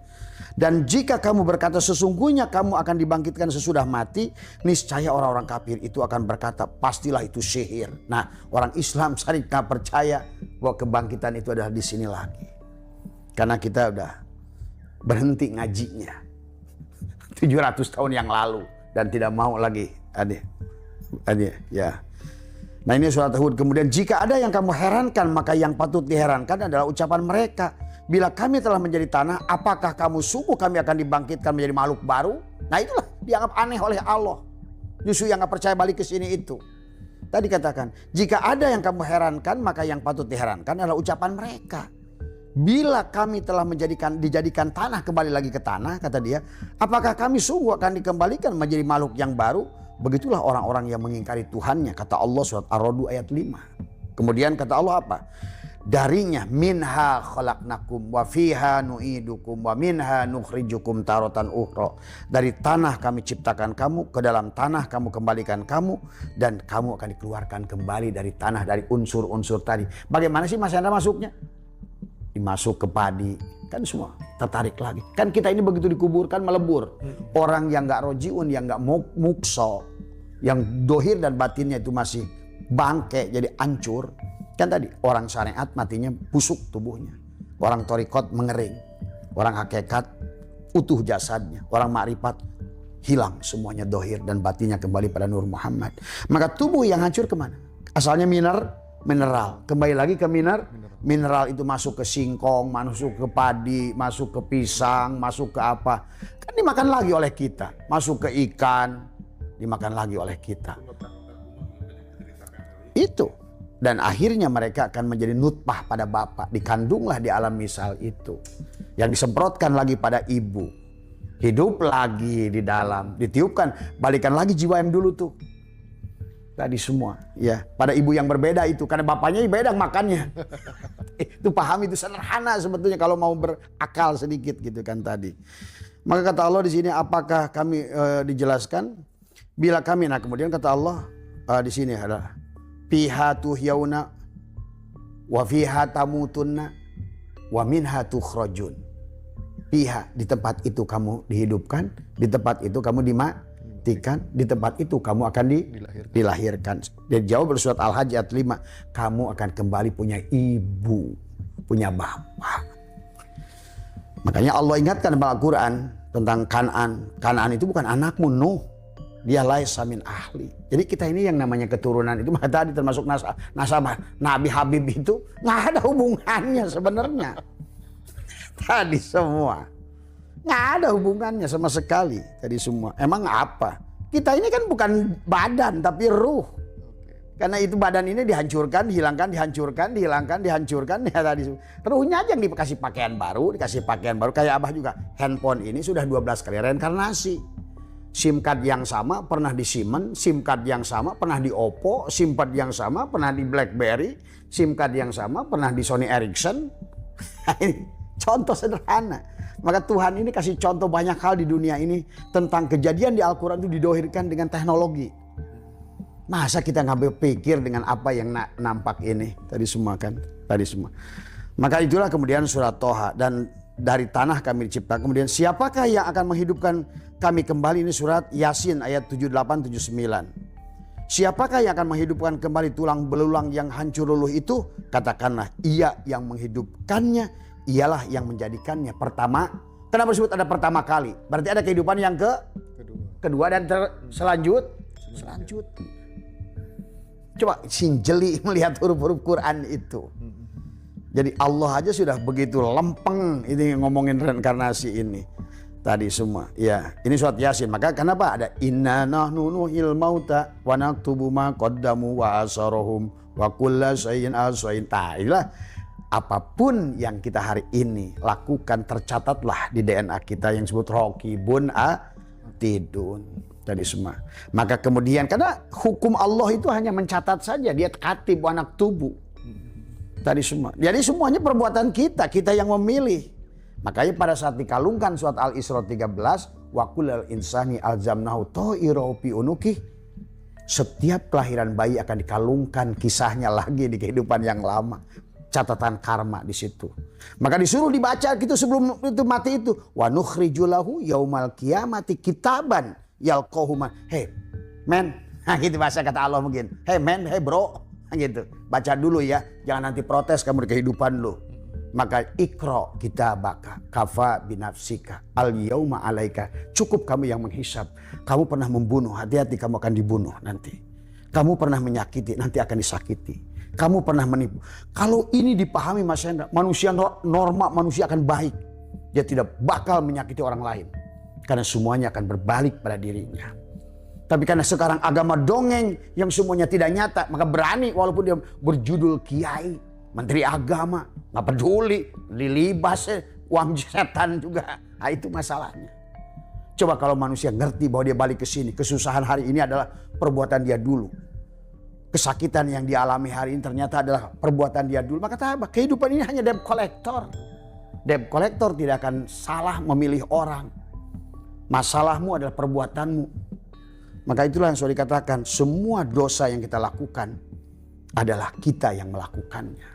Dan jika kamu berkata sesungguhnya kamu akan dibangkitkan sesudah mati, niscaya orang-orang kafir itu akan berkata pastilah itu sihir. Nah, orang Islam sering nggak percaya bahwa kebangkitan itu adalah di sini lagi. Karena kita udah berhenti ngajinya 700 tahun yang lalu dan tidak mau lagi, adik, ya. Nah, ini surat Hud. Kemudian jika ada yang kamu herankan, maka yang patut diherankan adalah ucapan mereka. Bila kami telah menjadi tanah, apakah kamu sungguh kami akan dibangkitkan menjadi makhluk baru? Nah, itulah dianggap aneh oleh Allah. Justru yang gak percaya balik ke sini itu. Tadi katakan, jika ada yang kamu herankan, maka yang patut diherankan adalah ucapan mereka. Bila kami telah dijadikan tanah, kembali lagi ke tanah, kata dia, apakah kami sungguh akan dikembalikan menjadi makhluk yang baru? Begitulah orang-orang yang mengingkari Tuhannya, kata Allah surat Ar-Ra'd ayat 5. Kemudian kata Allah apa? Darinya minha khalaqnakum wa fiha nu'idukum wa minha nukhrijukum taratan ukhra. Dari tanah kami ciptakan kamu, ke dalam tanah kamu kembalikan kamu, dan kamu akan dikeluarkan kembali dari tanah, dari unsur-unsur tadi. Bagaimana sih Mas Hendra masuknya? Dimasuk ke padi, kan semua tertarik lagi. Kan kita ini begitu dikuburkan melebur. Orang yang gak rojiun, yang gak mukso, yang dohir dan batinnya itu masih bangke, jadi hancur. Kan tadi orang syariat matinya busuk tubuhnya. Orang torikot mengering. Orang hakikat utuh jasadnya. Orang makrifat hilang semuanya dohir dan batinnya kembali pada Nur Muhammad. Maka tubuh yang hancur kemana? Asalnya mineral. Kembali lagi ke mineral itu masuk ke singkong, masuk ke padi, masuk ke pisang, masuk ke apa. Kan dimakan lagi oleh kita. Masuk ke ikan, dimakan lagi oleh kita. Itu. Dan akhirnya mereka akan menjadi nutfah pada bapak. Dikandunglah di alam misal itu. Yang disemprotkan lagi pada ibu. Hidup lagi di dalam. Ditiupkan. Balikan lagi jiwa yang dulu tuh. Tadi semua. Ya, pada ibu yang berbeda itu. Karena bapaknya beda makannya. Itu paham, itu sederhana sebetulnya. Kalau mau berakal sedikit gitu kan tadi. Maka kata Allah di sini, apakah kami dijelaskan? Bila kami, nah kemudian kata Allah di sini adalah. Fiha tuhyauna wa fiha tamutunna wa minha tukhrajun. Fiha, di tempat itu kamu dihidupkan, di tempat itu kamu dimatikan, di tempat itu kamu akan dilahirkan. Dan jawab surat Al-Hajj ayat 5, kamu akan kembali punya ibu, punya bapak. Makanya Allah ingatkan dalam Al-Quran tentang Kan'an. Kan'an itu bukan anakmu, Nuh. Dia laisa min ahli. Jadi kita ini yang namanya keturunan itu, maka tadi termasuk nasabah Nabi Habib itu nggak ada hubungannya sebenarnya. Tadi semua nggak ada hubungannya sama sekali. Tadi semua. Emang apa? Kita ini kan bukan badan tapi ruh. Karena itu badan ini dihancurkan, dihilangkan, dihancurkan, dihilangkan, dihancurkan. Ya tadi ruhnya aja yang dikasih pakaian baru, dikasih pakaian baru. Kayak Abah juga. Handphone ini sudah 12 kali reinkarnasi. SIM card yang sama pernah di Siemens, SIM card yang sama pernah di Oppo, SIM card yang sama pernah di BlackBerry, SIM card yang sama pernah di Sony Ericsson. Ini contoh sederhana. Maka Tuhan ini kasih contoh banyak hal di dunia ini tentang kejadian di Al-Quran itu didohirkan dengan teknologi. Masa kita nggak berpikir dengan apa yang nampak ini? Tadi semua kan, tadi semua. Maka itulah kemudian surat Toha, dan dari tanah kami dicipta. Kemudian siapakah yang akan menghidupkan kami kembali? Ini surat Yasin ayat 78-79. Siapakah yang akan menghidupkan kembali tulang belulang yang hancur luluh itu? Katakanlah, ia yang menghidupkannya, ialah yang menjadikannya pertama. Kenapa disebut ada pertama kali? Berarti ada kehidupan yang kedua dan selanjut. Coba jeli melihat huruf-huruf Quran itu. Jadi Allah aja sudah begitu lempeng ini ngomongin reinkarnasi ini. Tadi semua. Ya, ini surat Yasin. Maka kenapa ada inna nahnu nuhil mauta wa naktubu ma qaddamu wa asarahum wa kulla syai'in ahsain. Inilah apapun yang kita hari ini lakukan tercatatlah di DNA kita yang disebut raqibun atidun tadi semua. Maka kemudian karena hukum Allah itu hanya mencatat saja, dia katib anak tubuh tadi semua. Jadi semuanya perbuatan kita yang memilih. Makanya pada saat dikalungkan surat Al-Isra 13, wa kullal insani alzamnahu ta'irahu fi unuki, setiap kelahiran bayi akan dikalungkan kisahnya lagi di kehidupan yang lama. Catatan karma di situ. Maka disuruh dibaca gitu sebelum itu mati itu. Wa nukhriju lahu yaumal qiyamati kitaban yalqahu man. Hey man, nah gitu bahasa kata Allah mungkin. Hey man, hey bro, gitu. Baca dulu ya, jangan nanti protes kamu di kehidupan lu. Maka ikra kitabaka kafa binafsika al yauma alaika. Cukup kamu yang menghisap. Kamu pernah membunuh, hati-hati kamu akan dibunuh nanti. Kamu pernah menyakiti, nanti akan disakiti. Kamu pernah menipu. Kalau ini dipahami Mas Hendra, manusia normal, manusia akan baik. Dia tidak bakal menyakiti orang lain. Karena semuanya akan berbalik pada dirinya. Tapi karena sekarang agama dongeng yang semuanya tidak nyata, maka berani walaupun dia berjudul kiai, menteri agama, nggak peduli, dilibas uang setan juga. Nah, itu masalahnya. Coba kalau manusia ngerti bahwa dia balik ke sini, kesusahan hari ini adalah perbuatan dia dulu. Kesakitan yang dialami hari ini ternyata adalah perbuatan dia dulu. Maka apa? Kehidupan ini hanya debt collector. Debt collector tidak akan salah memilih orang. Masalahmu adalah perbuatanmu. Maka itulah yang sudah dikatakan, semua dosa yang kita lakukan adalah kita yang melakukannya.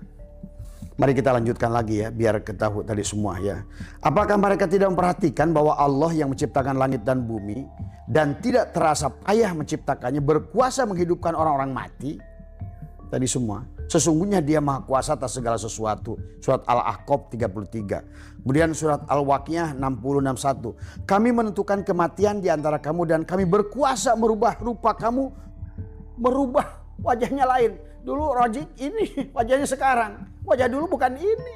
Mari kita lanjutkan lagi ya, biar ketahui tadi semua ya. Apakah mereka tidak memperhatikan bahwa Allah yang menciptakan langit dan bumi dan tidak terasa payah menciptakannya, berkuasa menghidupkan orang-orang mati? Tadi semua. Sesungguhnya dia maha kuasa atas segala sesuatu. Surat Al-Ahqaf 33. Kemudian surat Al-Waqiah 60-61. Kami menentukan kematian di antara kamu dan kami berkuasa merubah rupa kamu, merubah wajahnya lain. Dulu Rojik ini, wajahnya sekarang. Wajah dulu bukan ini.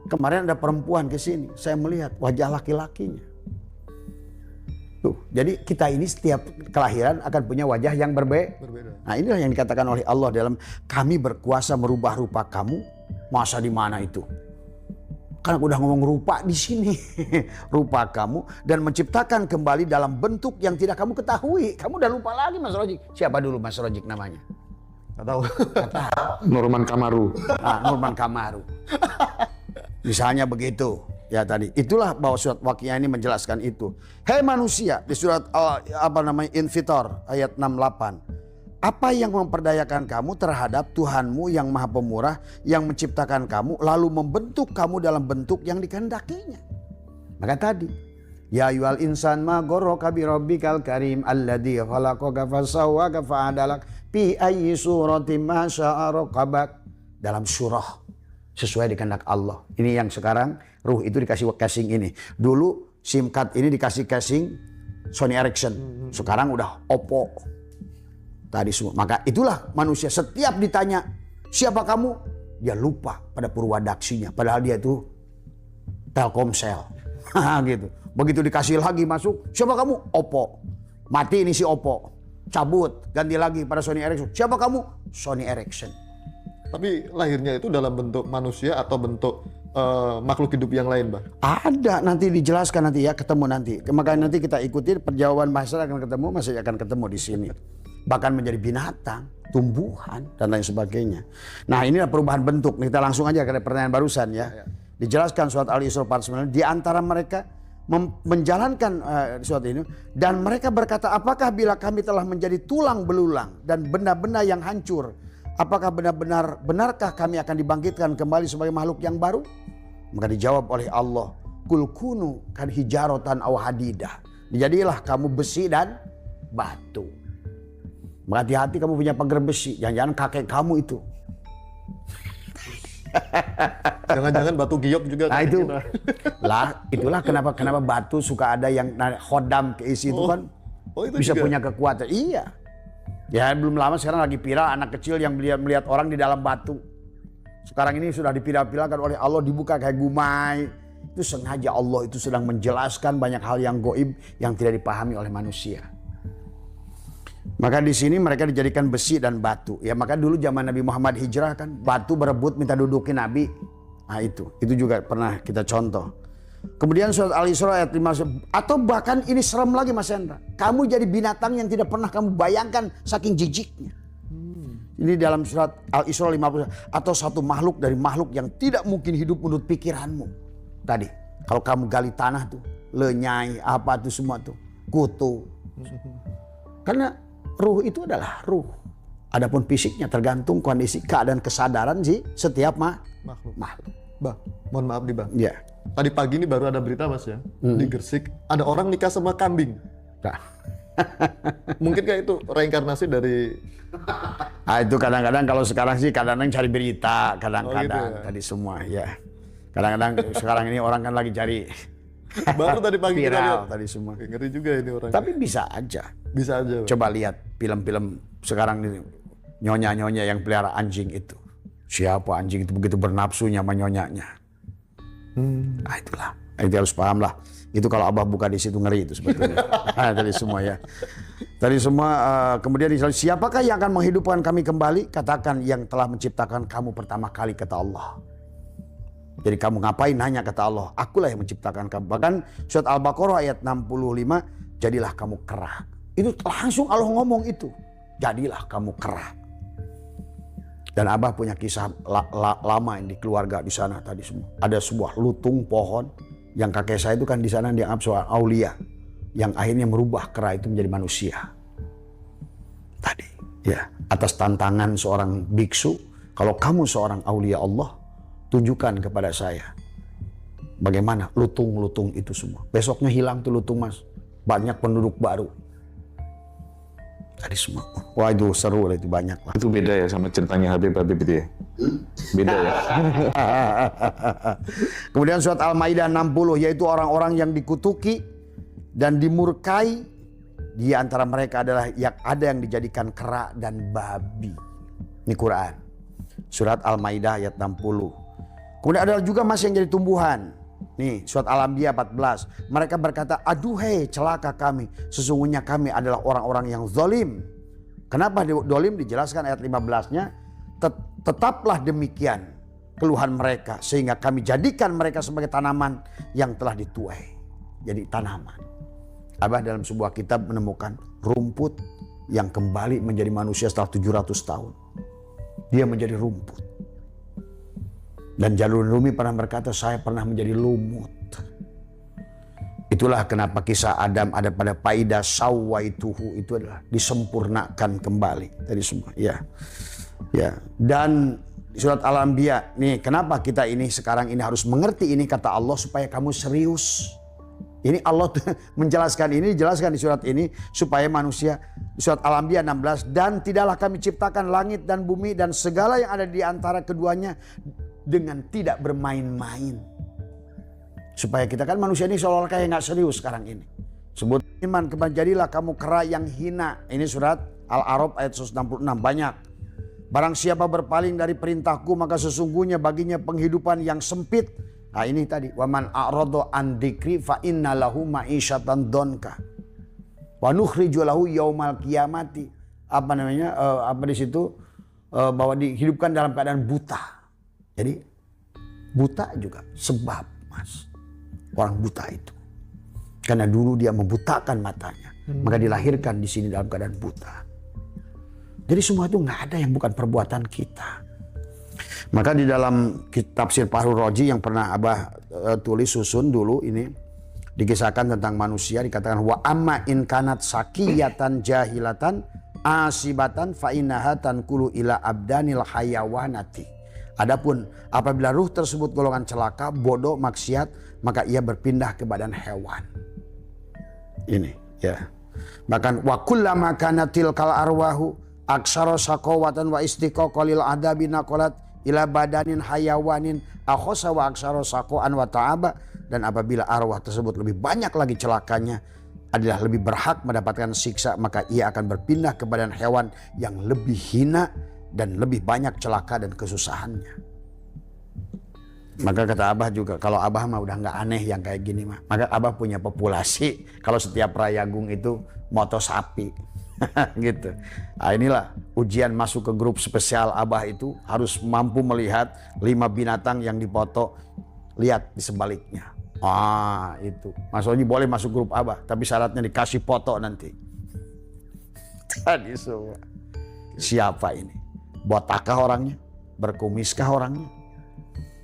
Kemarin ada perempuan ke sini, saya melihat wajah laki-lakinya. Tuh, jadi kita ini setiap kelahiran akan punya wajah yang berbeda. Nah, inilah yang dikatakan oleh Allah dalam kami berkuasa merubah rupa kamu. Masa di mana itu? Kan aku udah ngomong rupa di sini. Rupa kamu dan menciptakan kembali dalam bentuk yang tidak kamu ketahui. Kamu udah lupa lagi Mas Rojik. Siapa dulu Mas Rojik namanya? Nggak tahu. Nurman Kamaru. Nurman Kamaru. Misalnya begitu. Ya tadi. Itulah bahwa surat Waqiah ini menjelaskan itu. Hei manusia, di surat Infitor ayat 68. Apa yang memperdayakan kamu terhadap Tuhanmu yang Maha Pemurah yang menciptakan kamu lalu membentuk kamu dalam bentuk yang dikehendakinya. Maka tadi, ya ayyuhal insan ma gharraka bi rabbikal karim alladzi khalaqaka fasawwaka fa'adalak fi ayyi suratin ma syaa raqabak. Dalam surah sesuai dengan kehendak Allah. Ini yang sekarang ruh itu dikasih casing ini. Dulu SIM card ini dikasih casing Sony Ericsson. Sekarang udah Oppo. Tadi semua. Maka itulah manusia setiap ditanya siapa kamu, dia lupa pada purwadaksinya. Padahal dia itu Telkomsel. Gitu. Begitu dikasih lagi masuk, siapa kamu? Oppo. Mati ini si Oppo. Cabut, ganti lagi pada Sony Ericsson. Siapa kamu? Sony Ericsson. Tapi lahirnya itu dalam bentuk manusia atau bentuk makhluk hidup yang lain, Bang? Ada, nanti dijelaskan nanti ya, ketemu nanti. Makanya nanti kita ikuti perjawaban masalah akan ketemu, masih akan ketemu di sini. Bahkan menjadi binatang, tumbuhan dan lain sebagainya. Nah, inilah perubahan bentuk. Kita langsung aja ke pertanyaan barusan ya. Dijelaskan surat Al-Isra 49 di antara mereka menjalankan surat ini dan mereka berkata, apakah bila kami telah menjadi tulang belulang dan benda-benda yang hancur, apakah benarkah kami akan dibangkitkan kembali sebagai makhluk yang baru? Maka dijawab oleh Allah, kul kunu kan hijaratan aw hadidah. Jadilah kamu besi dan batu. Maka hati-hati kamu punya pagar besi, jangan-jangan kakek kamu itu. Jangan-jangan batu giok juga. Nah itu, itulah kenapa batu suka ada yang khodam keisi itu kan, itu bisa juga punya kekuatan. Iya. Ya belum lama sekarang lagi viral anak kecil yang melihat orang di dalam batu. Sekarang ini sudah dipilah-pilahkan oleh Allah, dibuka kayak gumai. Itu sengaja Allah itu sedang menjelaskan banyak hal yang goib yang tidak dipahami oleh manusia. Maka di sini mereka dijadikan besi dan batu. Ya maka dulu zaman Nabi Muhammad hijrah kan batu berebut minta dudukin Nabi. Nah itu juga pernah kita contoh. Kemudian surat Al-Isra ayat 5 atau bahkan ini serem lagi Mas Hendra. Kamu jadi binatang yang tidak pernah kamu bayangkan saking jijiknya. Ini dalam surat Al-Isra 50 atau satu makhluk dari makhluk yang tidak mungkin hidup menurut pikiranmu. Tadi kalau kamu gali tanah tuh, lenyai apa tuh semua tuh, kutu. Karena ruh itu adalah ruh. Adapun fisiknya tergantung kondisi keadaan kesadaran sih setiap makhluk. Bah, mohon maaf nih Bang. Ya. Tadi pagi ini baru ada berita Mas ya, di Gresik ada orang nikah sama kambing. Nah. Mungkin kayak itu reinkarnasi dari. Itu kadang-kadang kalau sekarang sih kadang-kadang cari berita, kadang-kadang gitu ya? tadi semua ya. Kadang-kadang sekarang ini orang kan lagi cari Baru tadi pagi kita lihat. viral tadi semua. Ngeri juga ini orang. Tapi bisa aja. Bisa aja. Bang. Coba lihat film-film sekarang ini nyonya-nyonya yang pelihara anjing itu. Siapa anjing itu begitu bernafsunya sama nyonyanya. Nah itulah. Itu harus paham lah. Itu kalau Abah buka di situ ngeri itu sebetulnya. Tadi semua ya. Tadi semua kemudian siapakah yang akan menghidupkan kami kembali? Katakan yang telah menciptakan kamu pertama kali kata Allah. Jadi kamu ngapain nanya kata Allah. Akulah yang menciptakan kamu. Bahkan surat Al-Baqarah ayat 65. Jadilah kamu kera. Itu langsung Allah ngomong itu. Jadilah kamu kera. Dan Abah punya kisah lama yang di keluarga di sana tadi semua. Ada sebuah lutung pohon yang kakek saya itu kan di sana dianggap seorang aulia yang akhirnya merubah kera itu menjadi manusia. Tadi ya atas tantangan seorang biksu, kalau kamu seorang aulia Allah, tunjukkan kepada saya bagaimana lutung-lutung itu semua. Besoknya hilang tuh lutung Mas. Banyak penduduk baru. Tadi semua. Wah itu seru lah, itu banyak lah. Itu beda ya sama ceritanya Habib itu ya? Beda ya? Kemudian surat Al-Maidah 60 yaitu orang-orang yang dikutuki dan dimurkai. Di antara mereka adalah yang ada yang dijadikan kera dan babi. Ini Quran. Surat Al-Maidah ayat 60. Kemudian ada juga masih yang jadi tumbuhan. Nih surat Al-Anbiya 14. Mereka berkata, aduhai celaka kami. Sesungguhnya kami adalah orang-orang yang zalim. Kenapa zalim? Dijelaskan ayat 15-nya. Tetaplah demikian keluhan mereka. Sehingga kami jadikan mereka sebagai tanaman yang telah dituai. Jadi tanaman. Abah dalam sebuah kitab menemukan rumput yang kembali menjadi manusia setelah 700 tahun. Dia menjadi rumput. Dan Jalul Rumi pernah berkata, saya pernah menjadi lumut. Itulah kenapa kisah Adam ada pada faida sawaituhu itu adalah disempurnakan kembali tadi semua. Ya. Dan surat Al-Anbiya, nih kenapa kita ini sekarang ini harus mengerti ini kata Allah supaya kamu serius. Ini Allah menjelaskan ini, dijelaskan di surat ini supaya manusia. Di surat Al-Anbiya 16, dan tidaklah kami ciptakan langit dan bumi dan segala yang ada di antara keduanya dengan tidak bermain-main. Supaya kita kan manusia ini seolah-olah kayak gak serius sekarang ini. Sebut iman kepada jadilah kamu kera yang hina. Ini surat Al-A'raf ayat 166 banyak. Barang siapa berpaling dari perintahku maka sesungguhnya baginya penghidupan yang sempit. Nah ini tadi. Waman a'rada an dzikri fa inna lahu ma'isyatan donka. Wa nukhriju lahu yaumal qiyamati. Apa namanya? Apa di situ? Bahwa dihidupkan dalam keadaan buta. Jadi buta juga sebab Mas. Orang buta itu. Karena dulu dia membutakan matanya. Maka dilahirkan di sini dalam keadaan buta. Jadi semua itu nggak ada yang bukan perbuatan kita. Maka di dalam kitab tafsir Fahrul Razi yang pernah Abah tulis susun dulu ini. Dikisahkan tentang manusia dikatakan wa amma in kanat sakiyatan jahilatan asibatan fa innaha tanqulu ila abdanil hayawanati. Adapun apabila ruh tersebut golongan celaka, bodoh, maksiat, maka ia berpindah ke badan hewan. Ini ya. Bahkan wa kullama kanatil kal arwahu aksara saqawatan wa istiqaqalil adabi naqalat ila badanin hayawanin akhosa wa aksara saqoan wa ta'aba. Dan apabila arwah tersebut lebih banyak lagi celakanya, adalah lebih berhak mendapatkan siksa, maka ia akan berpindah ke badan hewan yang lebih hina dan lebih banyak celaka dan kesusahannya. Maka kata Abah juga, kalau Abah mah udah nggak aneh yang kayak gini mah. Maka Abah punya populasi, kalau setiap Rayagung itu moto sapi. Gitu. Nah, inilah ujian masuk ke grup spesial Abah itu harus mampu melihat 5 binatang yang dipoto, lihat di sebaliknya. Itu. Mas Oji boleh masuk grup Abah, tapi syaratnya dikasih foto nanti. Tadi semua. Siapa ini? Botakkah orangnya? Berkumiskah orangnya?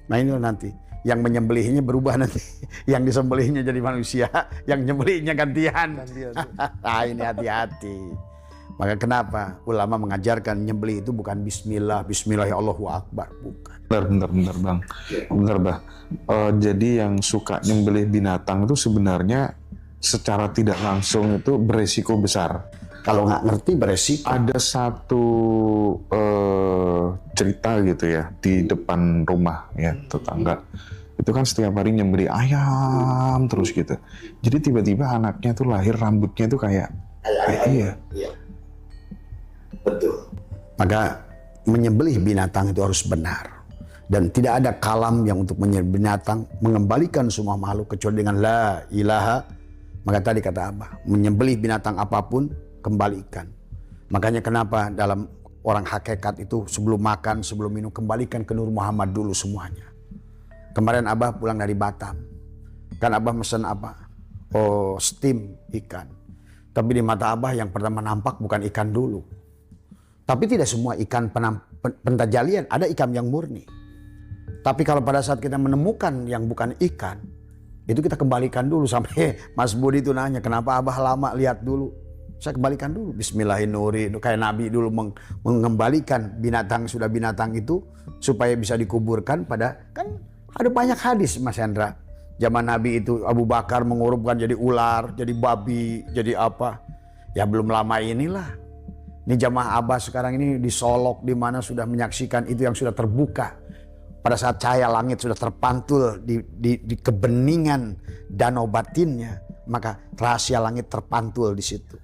Nah ini nanti. Yang menyembelihnya berubah nanti. Yang disembelihnya jadi manusia, yang nyembelihnya gantian. Ini hati-hati. Maka kenapa ulama mengajarkan nyembelih itu bukan bismillah, bismillah ya Allahu Akbar, bukan. Bentar bang, bentar bah. Jadi yang suka nyembelih binatang itu sebenarnya secara tidak langsung itu beresiko besar. Kalau nggak ngerti beresiko. Ada satu cerita gitu ya di depan rumah ya tetangga. Itu kan setiap hari nyembelih ayam terus gitu. Jadi tiba-tiba anaknya tuh lahir rambutnya tuh kayak iya. Betul. Maka menyembelih binatang itu harus benar. Dan tidak ada kalam yang untuk menyembelih binatang mengembalikan semua makhluk kecuali dengan la ilaha. Maka tadi kata Abah, menyembelih binatang apapun kembalikan. Makanya kenapa dalam orang hakikat itu sebelum makan, sebelum minum kembalikan ke Nur Muhammad dulu semuanya. Kemarin Abah pulang dari Batam. Kan Abah mesen apa? Steam ikan. Tapi di mata Abah yang pertama nampak bukan ikan dulu. Tapi tidak semua ikan pentajalian, ada ikan yang murni. Tapi kalau pada saat kita menemukan yang bukan ikan, itu kita kembalikan dulu. Sampai Mas Budi itu nanya, kenapa Abah lama lihat dulu? Saya kembalikan dulu. Bismillahirrahmanirrahim. Kayak Nabi dulu mengembalikan binatang, sudah binatang itu supaya bisa dikuburkan pada, kan ada banyak hadis Mas Hendra. Zaman Nabi itu Abu Bakar mengurupkan jadi ular, jadi babi, jadi apa. Ya belum lama inilah. Ini jamaah Abah sekarang ini di Solok, di mana sudah menyaksikan itu yang sudah terbuka. Pada saat cahaya langit sudah terpantul di kebeningan danau batinnya, maka rahasia langit terpantul di situ.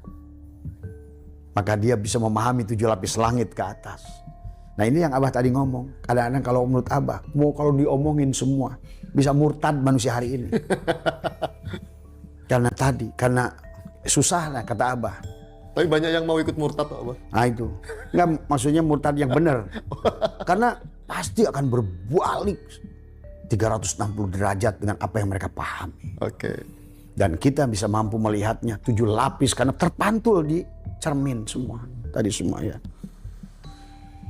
Maka dia bisa memahami 7 lapis langit ke atas. Nah ini yang Abah tadi ngomong. Kadang-kadang kalau menurut Abah, mau kalau diomongin semua, bisa murtad manusia hari ini. Karena susah lah kata Abah. Tapi banyak yang mau ikut murtad Abah. Nah itu. Enggak, maksudnya murtad yang benar. Karena pasti akan berbalik 360 derajat dengan apa yang mereka pahami. Oke. Dan kita bisa mampu melihatnya 7 lapis karena terpantul di cermin semua. Tadi semua ya.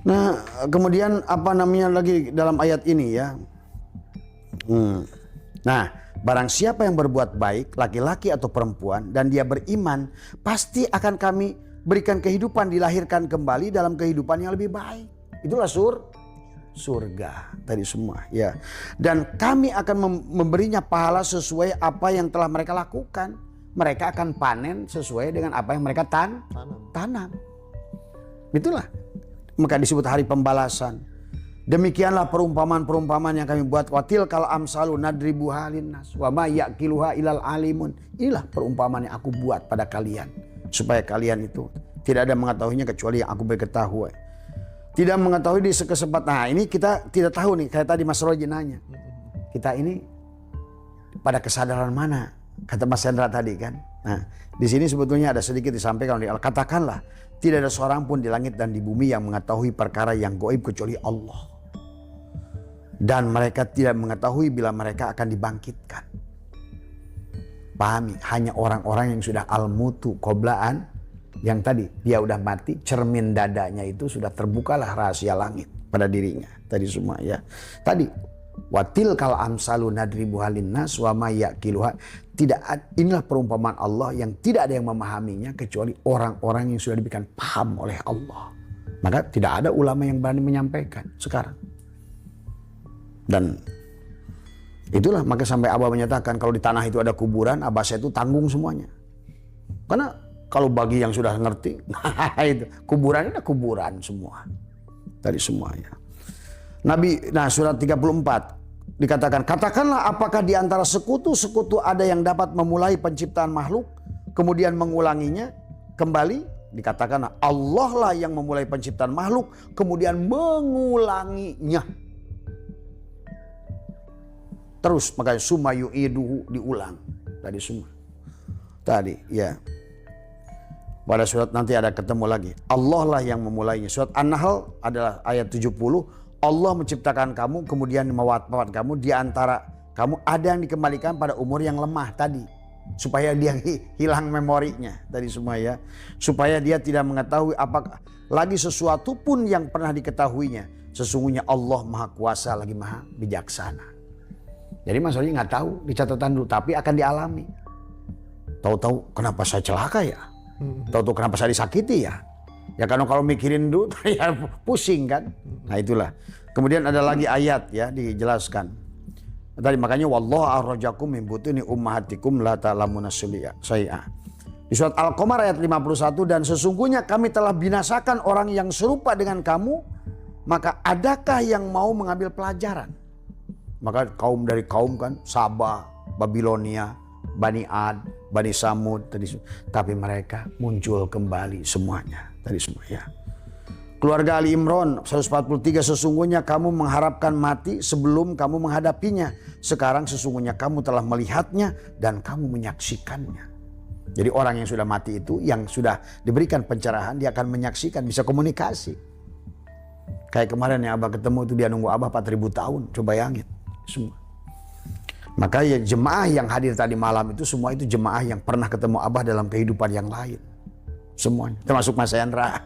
Nah kemudian apa namanya lagi dalam ayat ini ya. Nah barang siapa yang berbuat baik, laki-laki atau perempuan, dan dia beriman, pasti akan kami berikan kehidupan, dilahirkan kembali dalam kehidupan yang lebih baik. Itulah surga tadi semua ya. Dan kami akan memberinya pahala sesuai apa yang telah mereka lakukan. Mereka akan panen sesuai dengan apa yang mereka tanam. Itulah. Maka disebut hari pembalasan. Demikianlah perumpamaan-perumpamaan yang kami buat. Watil kal amsalu nadribuha linnas wa ma yaqiluha ilal alimun. Inilah perumpamaan yang aku buat pada kalian, supaya kalian itu tidak ada mengetahuinya kecuali yang aku berketahui. Tidak mengetahui di sekesempatan. Nah ini kita tidak tahu nih, kayak tadi Mas Roji nanya. Kita ini pada kesadaran mana? Kata Mas Hendra tadi kan. Nah di sini sebetulnya ada sedikit disampaikan oleh Allah. Katakanlah tidak ada seorang pun di langit dan di bumi yang mengetahui perkara yang gaib kecuali Allah. Dan mereka tidak mengetahui bila mereka akan dibangkitkan. Pahami, hanya orang-orang yang sudah al-mutu qoblaan, yang tadi dia udah mati, cermin dadanya itu sudah terbukalah rahasia langit pada dirinya. Tadi semua ya. Tadi watil kal amsalu nadribuha linnas wa may yaqiluha. Inilah perumpamaan Allah yang tidak ada yang memahaminya kecuali orang-orang yang sudah diberikan paham oleh Allah. Maka tidak ada ulama yang berani menyampaikan sekarang. Dan itulah maka sampai Abah menyatakan kalau di tanah itu ada kuburan, Abah saya itu tanggung semuanya. Karena kalau bagi yang sudah ngerti, itu kuburan ini ada kuburan semua. Tadi semuanya. Surat 34 dikatakan, katakanlah apakah di antara sekutu-sekutu ada yang dapat memulai penciptaan makhluk kemudian mengulanginya kembali? Dikatakan Allah lah yang memulai penciptaan makhluk kemudian mengulanginya. Terus makanya summa yu'iduhu, diulang. Tadi semua. Tadi ya. Pada surat nanti ada ketemu lagi. Allah lah yang memulainya. Surat An-Nahl adalah ayat 70. Allah menciptakan kamu, kemudian mewafat kamu, di antara kamu ada yang dikembalikan pada umur yang lemah tadi. Supaya dia hilang memorinya tadi semua ya. Supaya dia tidak mengetahui apakah lagi sesuatu pun yang pernah diketahuinya. Sesungguhnya Allah Maha Kuasa lagi Maha Bijaksana. Jadi maksudnya nggak tahu di catatan dulu, tapi akan dialami. Tahu-tahu kenapa saya celaka ya? Tahu-tahu kenapa saya disakiti ya? Ya karena kalau mikirin dulu ya pusing kan. Nah itulah. Kemudian ada lagi ayat ya dijelaskan. Tadi makanya wallahu akhrajakum min butuni ummahatikum la ta'lamuna syai'a. Di surat Al-Qamar ayat 51, dan sesungguhnya kami telah binasakan orang yang serupa dengan kamu, maka adakah yang mau mengambil pelajaran? Maka kaum dari kaum kan Sabah, Babilonia, Bani Ad, Bani Samud tadi, tapi mereka muncul kembali semuanya tadi semua ya. Keluarga Ali Imran 143, sesungguhnya kamu mengharapkan mati sebelum kamu menghadapinya. Sekarang sesungguhnya kamu telah melihatnya dan kamu menyaksikannya. Jadi orang yang sudah mati itu, yang sudah diberikan pencerahan, dia akan menyaksikan, bisa komunikasi. Kayak kemarin yang Abah ketemu itu, dia nunggu Abah 4.000 tahun, coba bayangin semua. Maka ya jemaah yang hadir tadi malam itu semua itu jemaah yang pernah ketemu Abah dalam kehidupan yang lain. Semuanya, termasuk Mas Hendra.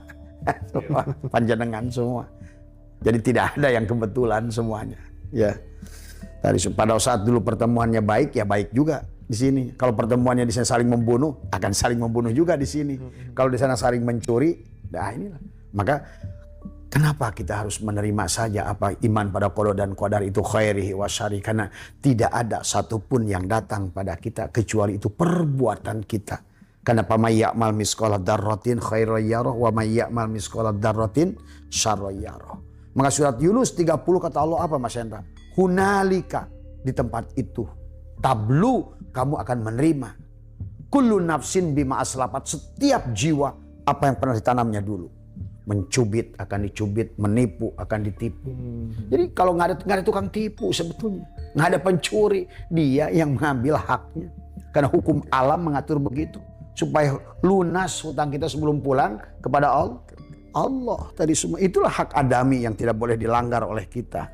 Semua, panjenengan semua. Jadi tidak ada yang kebetulan semuanya. Ya. Tadi pada saat dulu pertemuannya baik, ya baik juga di sini. Kalau pertemuannya di sana saling membunuh, akan saling membunuh juga di sini. Kalau di sana saling mencuri, nah inilah. Maka kenapa kita harus menerima saja apa iman pada qada dan qadar itu khairihi wa syarrihi? Karena tidak ada satupun yang datang pada kita kecuali itu perbuatan kita. Karena may ya'mal misqala dzarratin khairan yarah wa may ya'mal misqala dzarratin syarran yarah. Maka surat Yunus 30 kata Allah apa Mas Hendra? Hunalika, di tempat itu tablu, kamu akan menerima kullu nafsin bima aslafat, setiap jiwa apa yang pernah ditanamnya dulu. Mencubit akan dicubit, menipu akan ditipu. Jadi kalau nggak ada tukang tipu sebetulnya, nggak ada pencuri, dia yang mengambil haknya. Karena hukum alam mengatur begitu, supaya lunas hutang kita sebelum pulang kepada Allah. Allah tadi semua itulah hak adami yang tidak boleh dilanggar oleh kita.